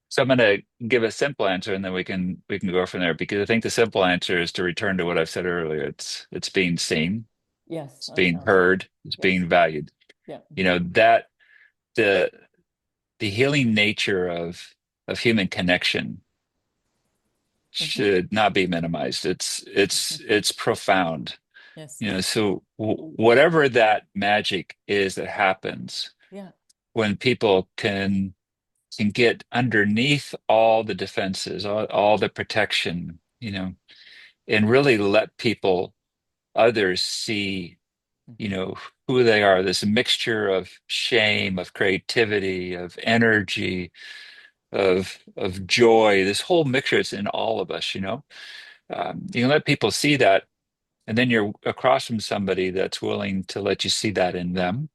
So I'm going to give a simple answer and then we can go from there, because I think the simple answer is to return to what I've said earlier. It's being seen, Yes, it's that being sounds good. heard, it's Yes. being valued. Yeah. That the the healing nature of human connection Hmm. should not be minimized. It's profound. Yes. So whatever that magic is that happens Yeah. when people can get underneath all the defenses, all the protection, and really let others see, Hmm. who they are, this mixture of shame, of creativity, of energy, of joy, this whole mixture is in all of us. You can let people see that, and then you're across from somebody that's willing to let you see that in them.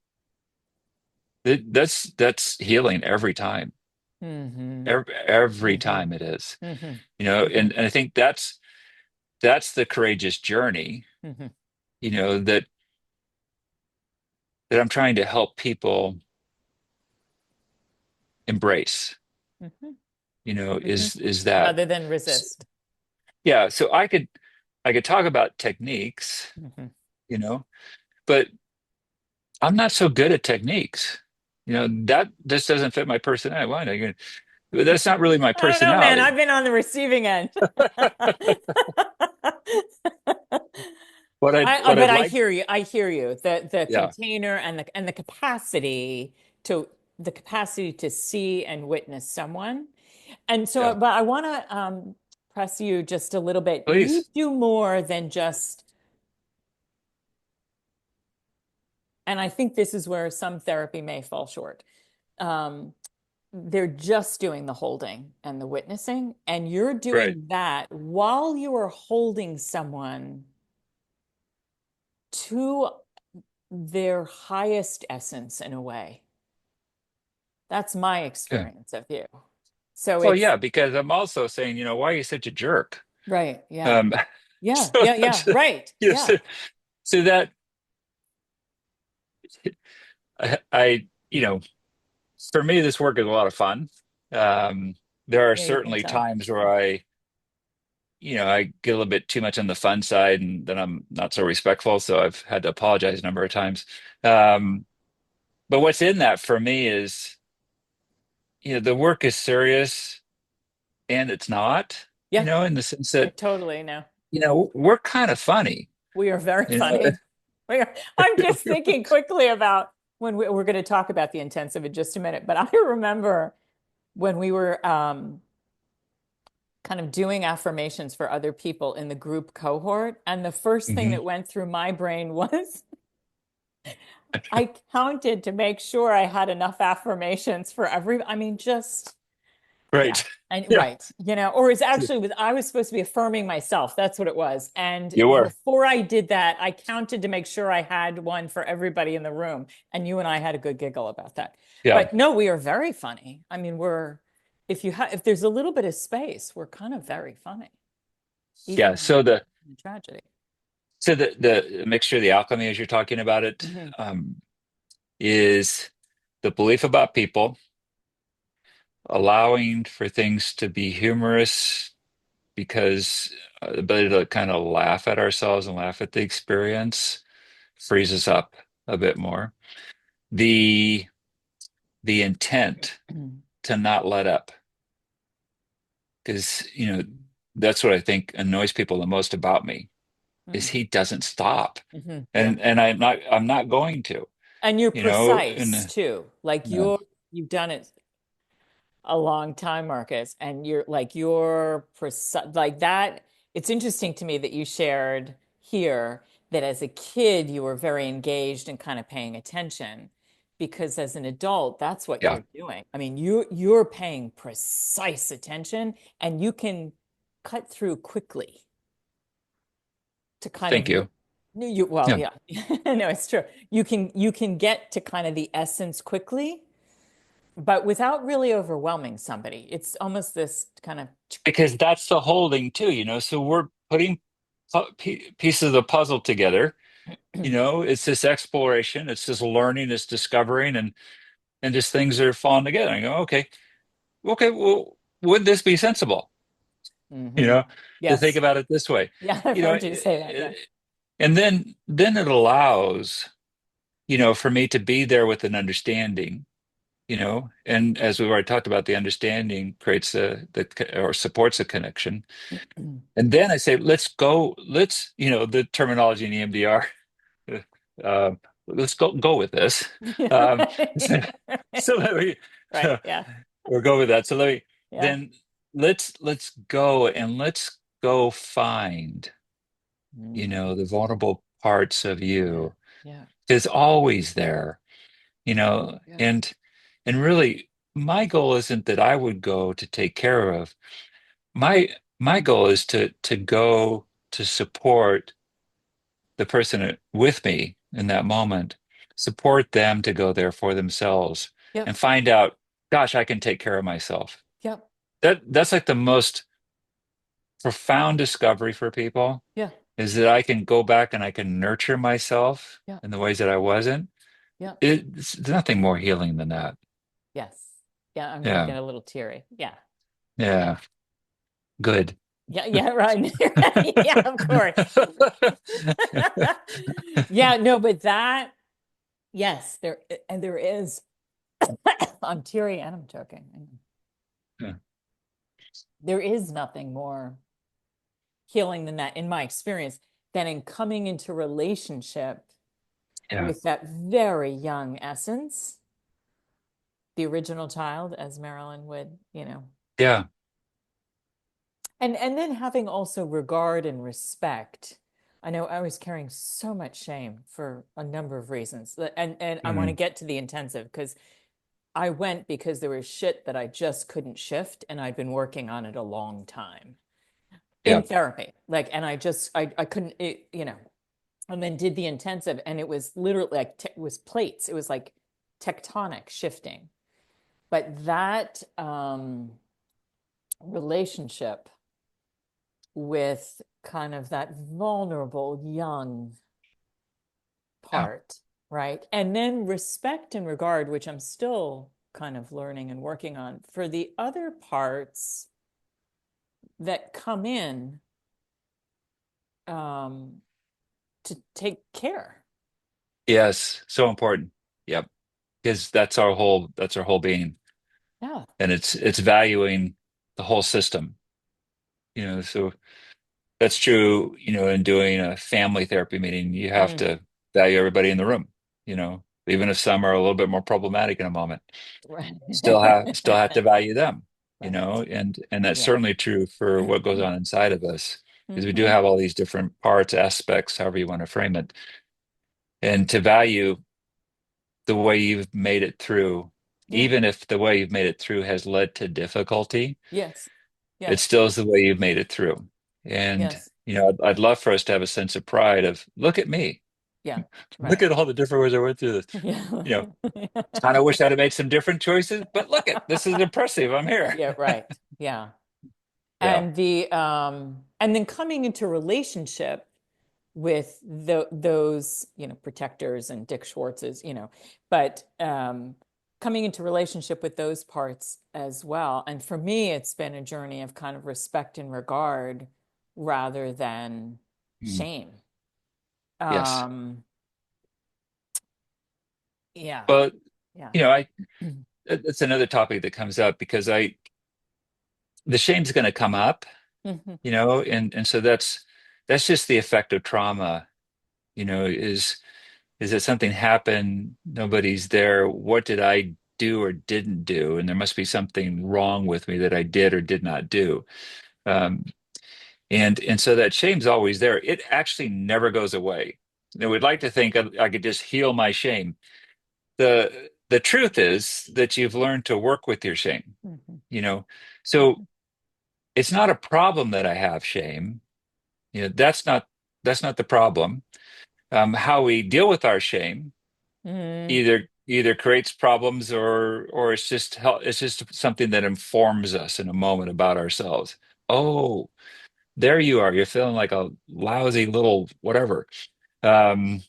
That's healing every time. Hmm. Every Hmm. time it is. Hmm. And I think that's the courageous journey, Hmm. that I'm trying to help people embrace, Hmm. Hmm. is that. Rather than resist. Yeah, so I could talk about techniques, Hmm. you know, but I'm not so good at techniques. That just doesn't fit my personality. Why not? That's not really my I don't know, man. personality. I've been on the receiving end. What I'd I what but I'd I like, hear you. I hear you. The yeah, container and the capacity to the capacity to see and witness someone. And so, Yeah. but I want to press you just a little bit. You Please. do more than just, and I think this is where some therapy may fall short. Um, they're just doing the holding and the witnessing, and you're Right. doing that while you are holding someone to their highest essence in a way. That's my Yeah. experience of you. So Well, it's yeah, because I'm also saying, why are you such a jerk? right. Yeah. Um, Yeah. so Yeah. Yeah. that's, Right. yes, Yeah. so that for me, this work is a lot of fun. Um, there are Yeah. You can certainly tell. times where I get a little bit too much on the fun side, and then I'm not so respectful. So I've had to apologize a number of times. Um, but what's in that for me is, the work is serious and it's not, Yeah. in the sense I that, totally know. we're kind of funny, We are very you know. funny. We are, I'm just thinking quickly about when we're going to talk about the intensive in just a minute, but I remember when we were kind of doing affirmations for other people in the group cohort, and the first thing Mhm. that went through my brain was I counted to make sure I had enough affirmations for I mean, just yeah. Right. And Yeah. right, or it's actually was I was supposed to be affirming myself. That's what it was. And You were. before I did that, I counted to make sure I had one for everybody in the room. And you and I had a good giggle about that. Yeah. But no, we are very funny. I mean, if there's a little bit of space, we're kind of very funny, even Yeah. So the in tragedy. so the mixture of the alchemy, as you're talking about it, Hmm. is the belief about people, allowing for things to be humorous because the ability to kind of laugh at ourselves and laugh at the experience frees us up a bit more. The the intent to not let up, because that's what I think annoys people the most about me is he doesn't stop, Hmm. Yeah. and I'm not going to, And you're precise and too. Like uh, you've done it a long time, Marcus, and you're precise like that. It's interesting to me that you shared here that as a kid you were very engaged and kind of paying attention because as an adult that's what yeah, you're doing. I mean, you're paying precise attention and you can cut through quickly to kind of thank you. well, Yeah, yeah. No, it's true. You can get to kind of the essence quickly but without really overwhelming somebody. It's almost this kind of because that's the holding too, so we're putting pieces of the puzzle together. It's this exploration, it's this learning, it's discovering, and just things are falling together. I go, okay, well, would this be sensible? You hmm. know, to think Yes. about it this way, Yeah, I've you know, heard you say that. Yeah. and then it allows, for me to be there with an understanding, and as we've already talked about, the understanding creates or supports a connection. And then I say, the terminology in EMDR, uh, let's go with this. Um, so, so let me, Right. Yeah. we'll go with that. So Yeah. then let's go and let's go find, Hmm. the vulnerable parts of Yeah. you. Yeah. It's always there, Yeah. and really, my goal isn't that I would go to take care of. My goal is to go to support the person with me in that moment, support them to go there for themselves Yep. and find out, gosh, I can take care of myself. Yep. That's like the most profound discovery for people, Yeah. is that I can go back and I can nurture myself Yeah. in the ways that I wasn't. Yeah. There's nothing more healing than that. Yes. Yeah. I'm gonna Yeah. get a little teary. Yeah. Yeah. Yeah. Good. Yeah. Yeah. Right. Yeah. Of course. Yeah. No, but that. Yes. There is. I'm teary and I'm choking. Yeah. There is nothing more healing than that, in my experience, than in coming into relationship Yeah. with that very young essence the original child, as Marilyn would, you know. Yeah. And then having also regard and respect. I know I was carrying so much shame for a number of reasons. And I want to Mm, get to the intensive because I went because there was shit that I just couldn't shift, and I'd been working on it a long time yeah. in therapy. Like, and I couldn't, you know, and then did the intensive, and it was literally like, it was plates. It was like tectonic shifting. But that relationship with kind of that vulnerable young Yeah. part, right? And then respect and regard, which I'm still kind of learning and working on for the other parts that come in um, to take care. Yes. So important. Yep. Because that's our whole being. Yeah. And it's valuing the whole system. So that's true, in doing a family therapy meeting, you have Mm. to value everybody in the room, even if some are a little bit more problematic in a moment. Right. Still have to value them, Right. and that's Yeah. certainly true for what goes on inside of us, because we do Hmm. have all these different parts, aspects, however you want to frame it, and to value the way you've made it through, Yeah. even if the way you've made it through has led to difficulty, Yes. it Yes. still is the way you've made it through. And Yes. I'd love for us to have a sense of pride of, look at me, Yeah. look Right. at all the different ways I went through this. You know, Yeah. kind of wish I'd have made some different choices, but look at this is impressive. I'm here. Yeah, right. Yeah. Yeah. And then coming into relationship with those, you know, protectors and Dick Schwartz's, you know, but coming into relationship with those parts as well. And for me, it's been a journey of kind of respect and regard rather than Mm, shame. yes. Um, yeah, But yeah. I it's another topic that comes up because the shame's going to come up, Mhm. and so that's just the effect of trauma, is that something happened, nobody's there. What did I do or didn't do? And there must be something wrong with me that I did or did not do. Um, and so that shame's always there. It actually never goes away. We'd like to think I could just heal my shame. The truth is that you've learned to work with your shame, Mhm. you know. So it's not a problem that I have shame. That's not the problem. How we deal with our shame Mhm. either creates problems, or it's just something that informs us in a moment about ourselves. Oh, there you are. You're feeling like a lousy little whatever. Um,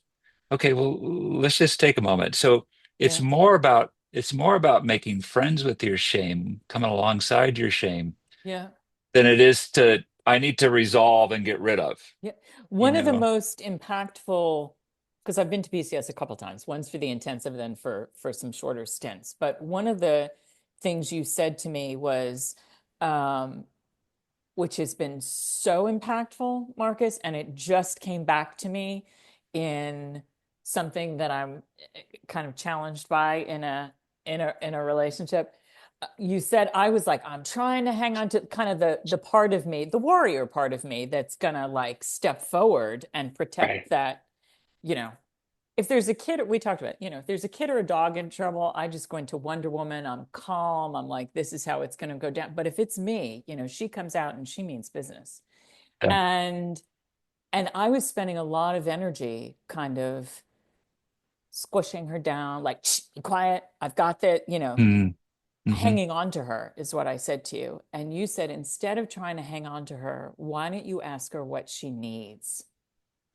okay, well, let's just take a moment. So Yeah, it's more about making friends with your shame, coming alongside your shame, yeah. than it is to I need to resolve and get rid of, Yeah. you One of the know. most impactful, because I've been to PCS a couple times, one's for the intensive, then for some shorter stints. But one of the things you said to me was, um, which has been so impactful, Marcus, and it just came back to me in something that I'm kind of challenged by in a relationship. You said I was like, I'm trying to hang on to kind of the part of me, the warrior part of me that's gonna like step forward and protect Right. that, you know, if there's a kid, we talked about, you know, if there's a kid or a dog in trouble, I just go into Wonder Woman. I'm calm. I'm like, this is how it's going to go down. But if it's me, you know, she comes out and she means business. Yeah. And and I was spending a lot of energy kind of squishing her down, like, shh, be quiet. I've got that, you know, Mm, hmm. hanging on to her is what I said to you. And you said, instead of trying to hang on to her, why don't you ask her what she needs?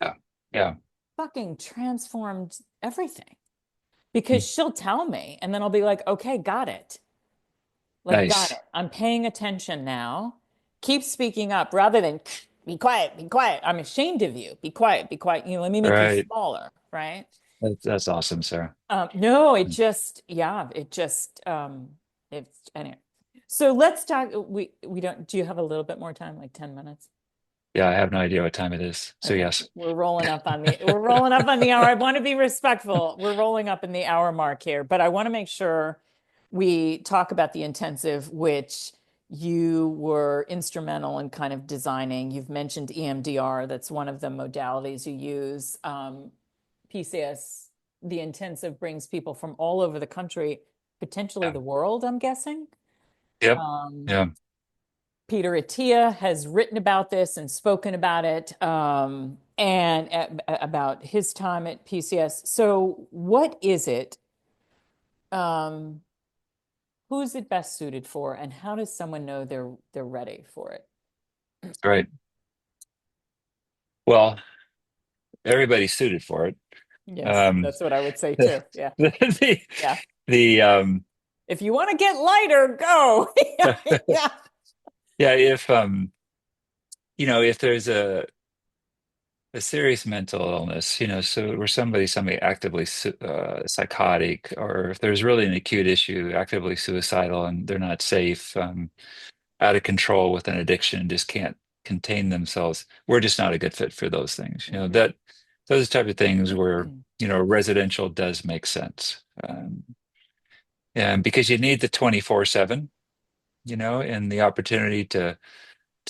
Yeah. Yeah. Fucking transformed everything. Because Mm. she'll tell me and then I'll be like, okay, got it. Like, got it. Nice. I'm paying attention now. Keep speaking up rather than be quiet, be quiet. I'm ashamed of you. Be quiet, be quiet. You know, let me make you Right. smaller, right? That's awesome, Sarah. No, it just, yeah, it's anyway. So let's talk. We don't, do you have a little bit more time, like 10 minutes? Yeah, I have no idea what time it is. So Okay, yes. we're rolling up on the hour. I want to be respectful. We're rolling up in the hour mark here, but I want to make sure we talk about the intensive, which you were instrumental in kind of designing. You've mentioned EMDR, that's one of the modalities you use. PCS, the intensive brings people from all over the country, potentially Yeah. the world, I'm guessing. Yep. Um, Yeah. Peter Attia has written about this and spoken about it, about his time at PCS. So, what is it? Um, who is it best suited for, and how does someone know they're ready for it? Great. Well, everybody's suited for it. Yes, Um, that's what I would say the, too. Yeah, the, yeah. the If you want to get lighter, go. Yeah. yeah, if if there's a serious mental illness, so where somebody actively psychotic, or if there's really an acute issue, actively suicidal, and they're not safe, out of control with an addiction, just can't contain themselves, we're just not a good fit for those things. Hmm. That those type of things where residential does make sense, and because you need the 24/7, and the opportunity to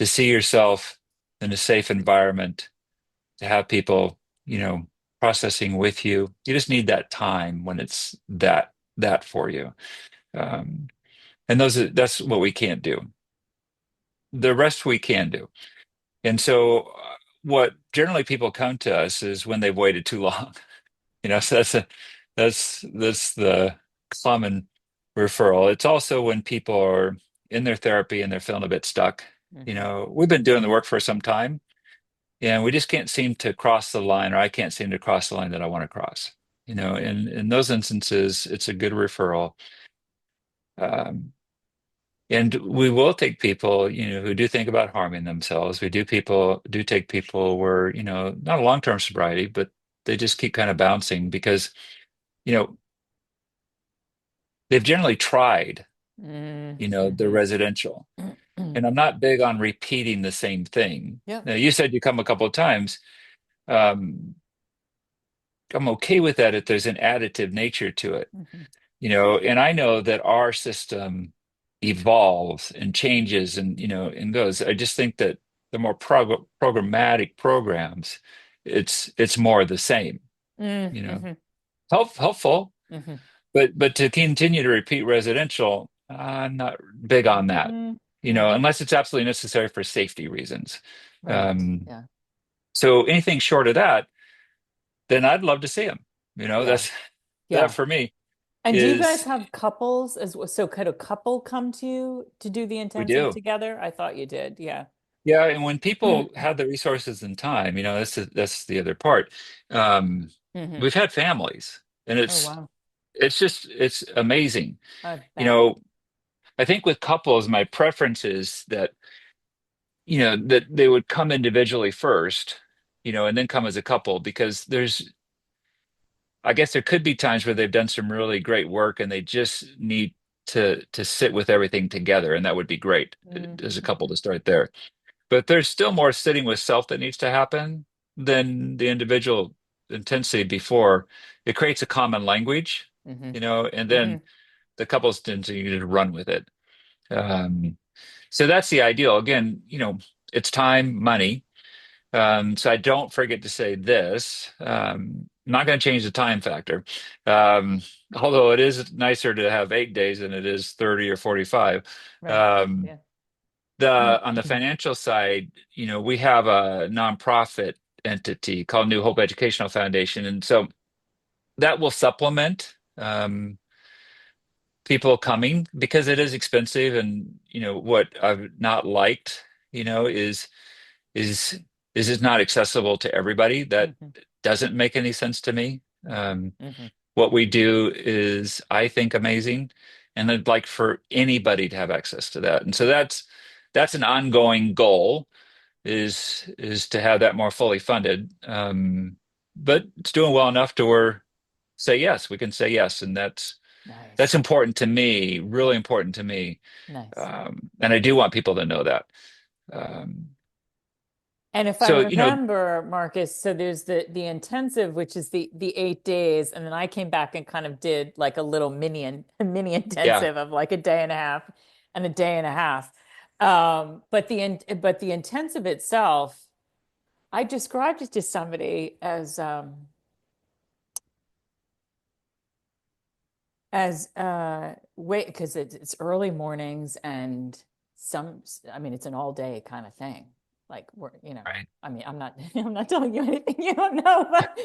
see yourself in a safe environment, to have people, processing with you. You just need that time when it's that for you. Um, and that's what we can't do. The rest we can do. And so what generally people come to us is when they've waited too long. So that's the common referral. It's also when people are in their therapy and they're feeling a bit stuck. Hmm. We've been doing the work for some time, and we just can't seem to cross the line, or I can't seem to cross the line that I want to cross. In those instances, it's a good referral. Um, and we will take people, who do think about harming themselves. We do take people where, not a long-term sobriety, but they just keep kind of bouncing because, you know, they've generally tried, the Hmm. residential. And I'm not big on repeating the same thing. Yeah. Now, you said you come a couple of times. Um, I'm okay with that if there's an additive nature to it, Hmm. and I know that our system evolves and changes and goes. I just think that the more programmatic programs, it's more the same, you know, Hmm. helpful, Hmm. but to continue to repeat residential, I'm not big on that, Hmm. Hmm. unless it's absolutely necessary for safety reasons. Right. Um, Yeah. so anything short of that, then I'd love to see them. Yeah. That's that Yeah. for me And do you guys is have couples as well? So could a couple come to you to do the we intensive do. together? I thought you did. Yeah. Yeah, and when people have the resources and time, that's the other part. Um, Hmm. we've had families, and Oh, wow. it's amazing. I You bet. know, I think with couples, my preference is that that they would come individually first, and then come as a couple because I guess there could be times where they've done some really great work and they just need to sit with everything together, and that would be great as a couple Hmm. to start there. But there's still more sitting with self that needs to happen than the individual intensity before. It creates a common language, Hmm. and Hmm. then the couples tend to run with it. Um, so that's the ideal. Again, it's time, money. So I don't forget to say this. I'm not going to change the time factor. Um, although it is nicer to have 8 days than it is 30 or 45. Right. Um, Yeah. on the financial side, we have a nonprofit entity called New Hope Educational Foundation, and so that will supplement people coming because it is expensive. And what I've not liked, is is it not accessible to everybody. That Hmm. doesn't make any sense to me. Um, Hmm. what we do is, I think, amazing, and I'd like for anybody to have access to that. And so that's an ongoing goal is to have that more fully funded. But it's doing well enough to where say yes, we can say yes, and that's Nice. important to me, really important to me. Nice. And I do want people to know that. Um, And if I So, remember, Marcus, so there's the intensive, which is the 8 days, and then I came back and kind of did like a little mini yeah, intensive of like a day and a half and a day and a half. But the intensive itself, I described it to somebody as wait, because it's early mornings and some, I mean, it's an all day kind of thing. Like we're, right. I mean, I'm not I'm not telling you anything you don't know, but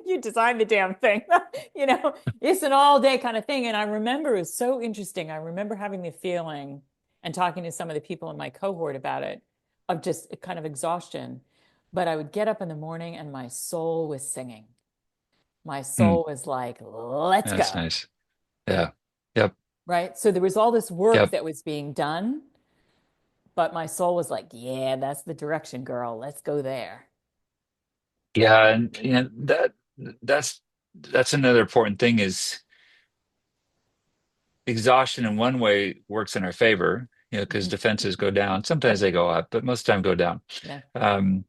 you designed the damn thing. It's an all day kind of thing. And I remember it was so interesting. I remember having the feeling and talking to some of the people in my cohort about it of just kind of exhaustion. But I would get up in the morning and my soul was singing. My Hmm, soul was like, let's that's go. nice. Yeah. Yep. Right. So there was all this work Yep. that was being done, but my soul was like, yeah, that's the direction, girl. Let's go there. Yeah, and that's that's another important thing is exhaustion in one way works in our favor, because Hmm. defenses go down. Sometimes Yep. they go up, but most of the time go down. Yeah. Um,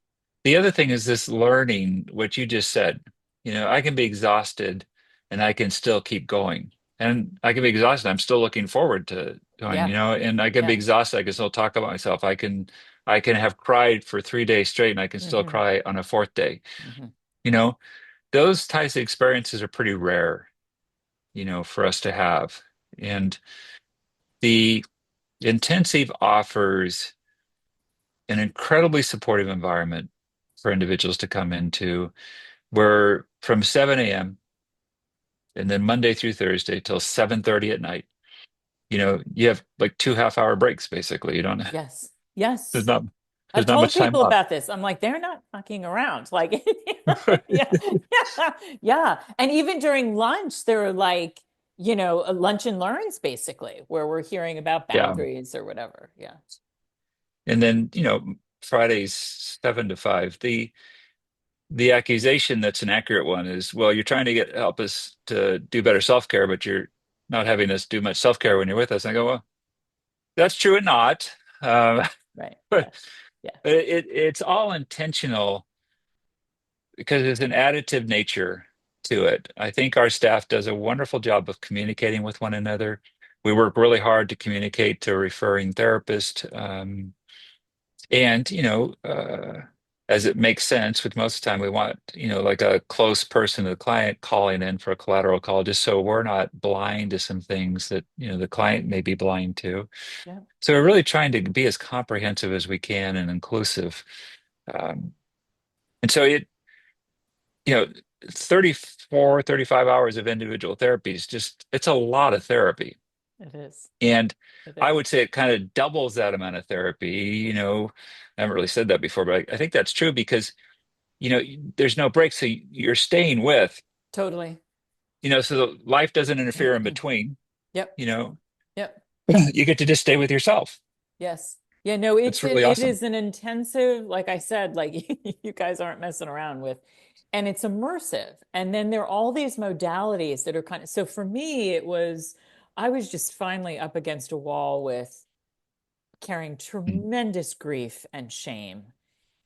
the other thing is this learning, what you just said. I can be exhausted and I can still keep going. And I can be exhausted. I'm still looking forward to going, Yeah. and I can be Yeah. exhausted. I can still talk about myself. I can have cried for 3 days straight and I can still Hmm. cry on a fourth day. Hmm. You know, those types of experiences are pretty rare, for us to have. And the intensive offers an incredibly supportive environment for individuals to come into where from 7 a.m. and then Monday through Thursday till 7:30 at night, you have like 2 half-hour breaks basically. You don't, Yes. there's Yes. not, I've there's not told much time people off. about this. I'm like, they're not fucking around. Like, yeah, yeah, yeah. And even during lunch, there are like, lunch and learns basically, where we're hearing about Yeah. boundaries or whatever. Yeah. And then, Fridays 7 to 5. The accusation that's an accurate one is, well, you're trying to help us to do better self-care, but you're not having us do much self-care when you're with us. And I go, well, that's true and not. Right. But Yeah. Yeah. it's all intentional because there's an additive nature to it. I think our staff does a wonderful job of communicating with one another. We work really hard to communicate to a referring therapist. And, as it makes sense, with most of the time we want, like a close person to the client calling in for a collateral call, just so we're not blind to some things that, the client may be blind to. Yeah. So we're really trying to be as comprehensive as we can and inclusive. Um, and so you know, 34, 35 hours of individual therapy is just, it's a lot of therapy. It is. And It I is. would say it kind of doubles that amount of therapy. I haven't really said that before, but I think that's true because, there's no break. So you're staying with, Totally. so the life doesn't interfere in between, Yep. you know, Yep. you get to just stay with yourself. Yes. Yeah, no, It's really it awesome. is an intensive, like I said, like you guys aren't messing around with, and it's immersive. And then there are all these modalities that are kind of, so for me, I was just finally up against a wall with carrying Mm, tremendous grief and shame.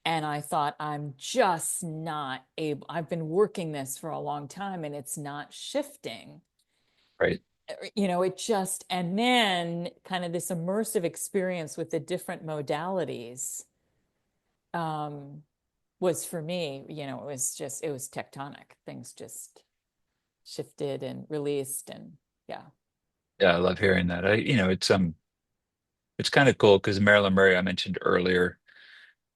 And I thought, I'm just not able, I've been working this for a long time and it's not shifting. right. It just, and then kind of this immersive experience with the different modalities um, was for me, it was tectonic. Things just shifted and released. And yeah, Yeah, I love hearing that. It's kind of cool because Marilyn Murray, I mentioned earlier,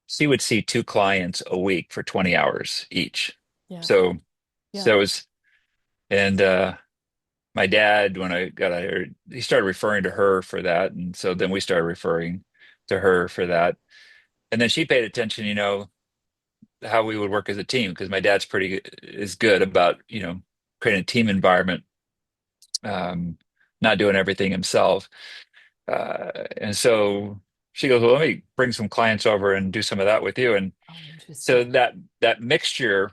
she would see two clients a week for 20 hours each. yeah, So, yeah. so it was, and my dad, when I got out here, he started referring to her for that. And so then we started referring to her for that. And then she paid attention, how we would work as a team because my dad's is good about, creating a team environment, um, not doing everything himself. And so she goes, well, let me bring some clients over and do some of that with you. And Oh, so interesting. that mixture,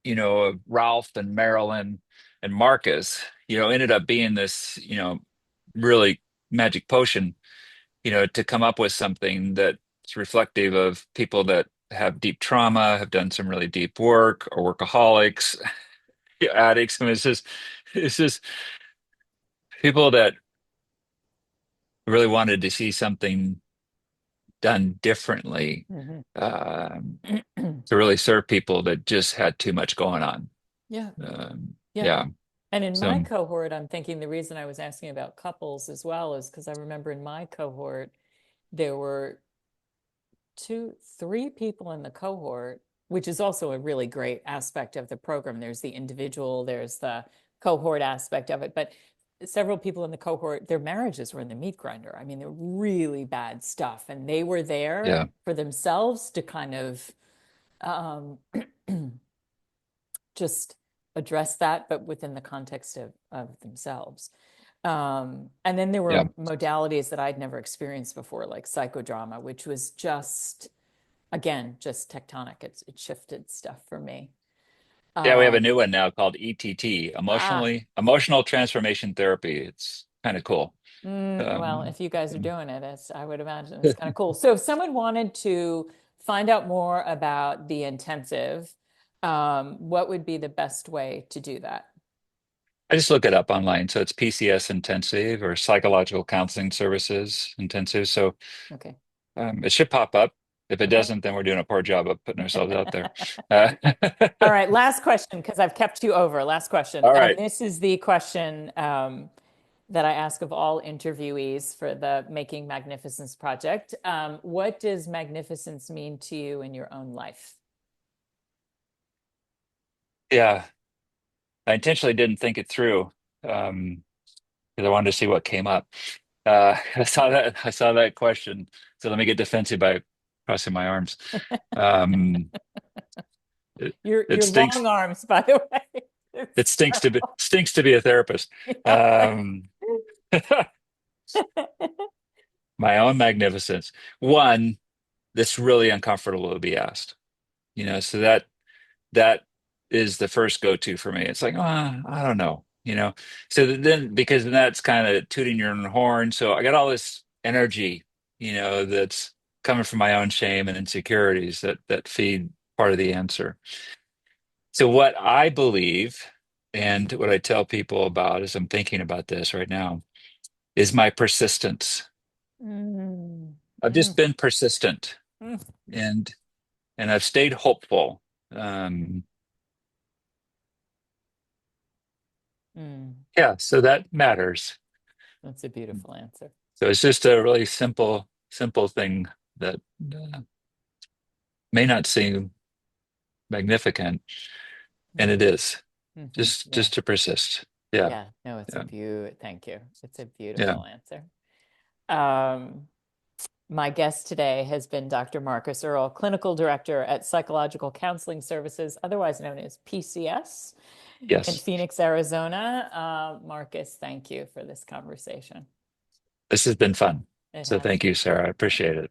of Ralph and Marilyn and Marcus, ended up being this, really magic potion, to come up with something that it's reflective of people that have deep trauma, have done some really deep work, or workaholics, addicts. I mean, it's just people that really wanted to see something done differently, Mhm. um, to really serve people that just had too much going on. Yeah. Yeah. Yeah. And in my So cohort, I'm thinking the reason I was asking about couples as well is because I remember in my cohort, there were two, three people in the cohort, which is also a really great aspect of the program. There's the individual, there's the cohort aspect of it, but several people in the cohort, their marriages were in the meat grinder. I mean, they're really bad stuff. And they were there yeah, for themselves to kind of um, just address that, but within the context of themselves. And then there yeah. were modalities that I'd never experienced before, like psychodrama, which was just, again, just tectonic. It shifted stuff for me. Yeah, we have a Um, new one now called ETT, ah, emotional transformation therapy. It's kind of cool. well, Um, if you guys are doing it, I would imagine it's kind of cool. So if someone wanted to find out more about the intensive, what would be the best way to do that? I just look it up online. So it's PCS intensive or psychological counseling services intensive. So Okay. it should pop up. If it Okay. doesn't, then we're doing a poor job of putting ourselves out there. Uh, All right, last question, because I've kept you over. Last question. all And right. this is the question that I ask of all interviewees for the Making Magnificence project. What does magnificence mean to you in your own life? Yeah, I intentionally didn't think it through, because I wanted to see what came up. I saw that question. So let me get defensive by crossing my arms. Um, it, it Your stinks. long arms, by the way. It It's stinks to be a therapist. yeah. Um, my own magnificence. One that's really uncomfortable to be asked. So that is the first go-to for me. It's like, I don't know. So then because then that's kind of tooting your own horn. So I got all this energy, that's coming from my own shame and insecurities that feed part of the answer. So what I believe and what I tell people about as I'm thinking about this right now is my persistence. Mm, I've just mm, been persistent mm, and I've stayed hopeful. Um, mm. yeah, so that matters. That's a beautiful answer. So it's just a really simple thing that may not seem magnificent, and it Mm, is. Just yeah. just to persist. Yeah, Yeah. No, it's a yeah, thank you. It's a yeah. beautiful answer. Um, My guest today has been Dr. Marcus Earle, Clinical Director at Psychological Counseling Services, otherwise known as PCS, in Yes, Phoenix, Arizona. Marcus, thank you for this conversation. this has been fun. It So has thank you, been. Sarah. I appreciate it.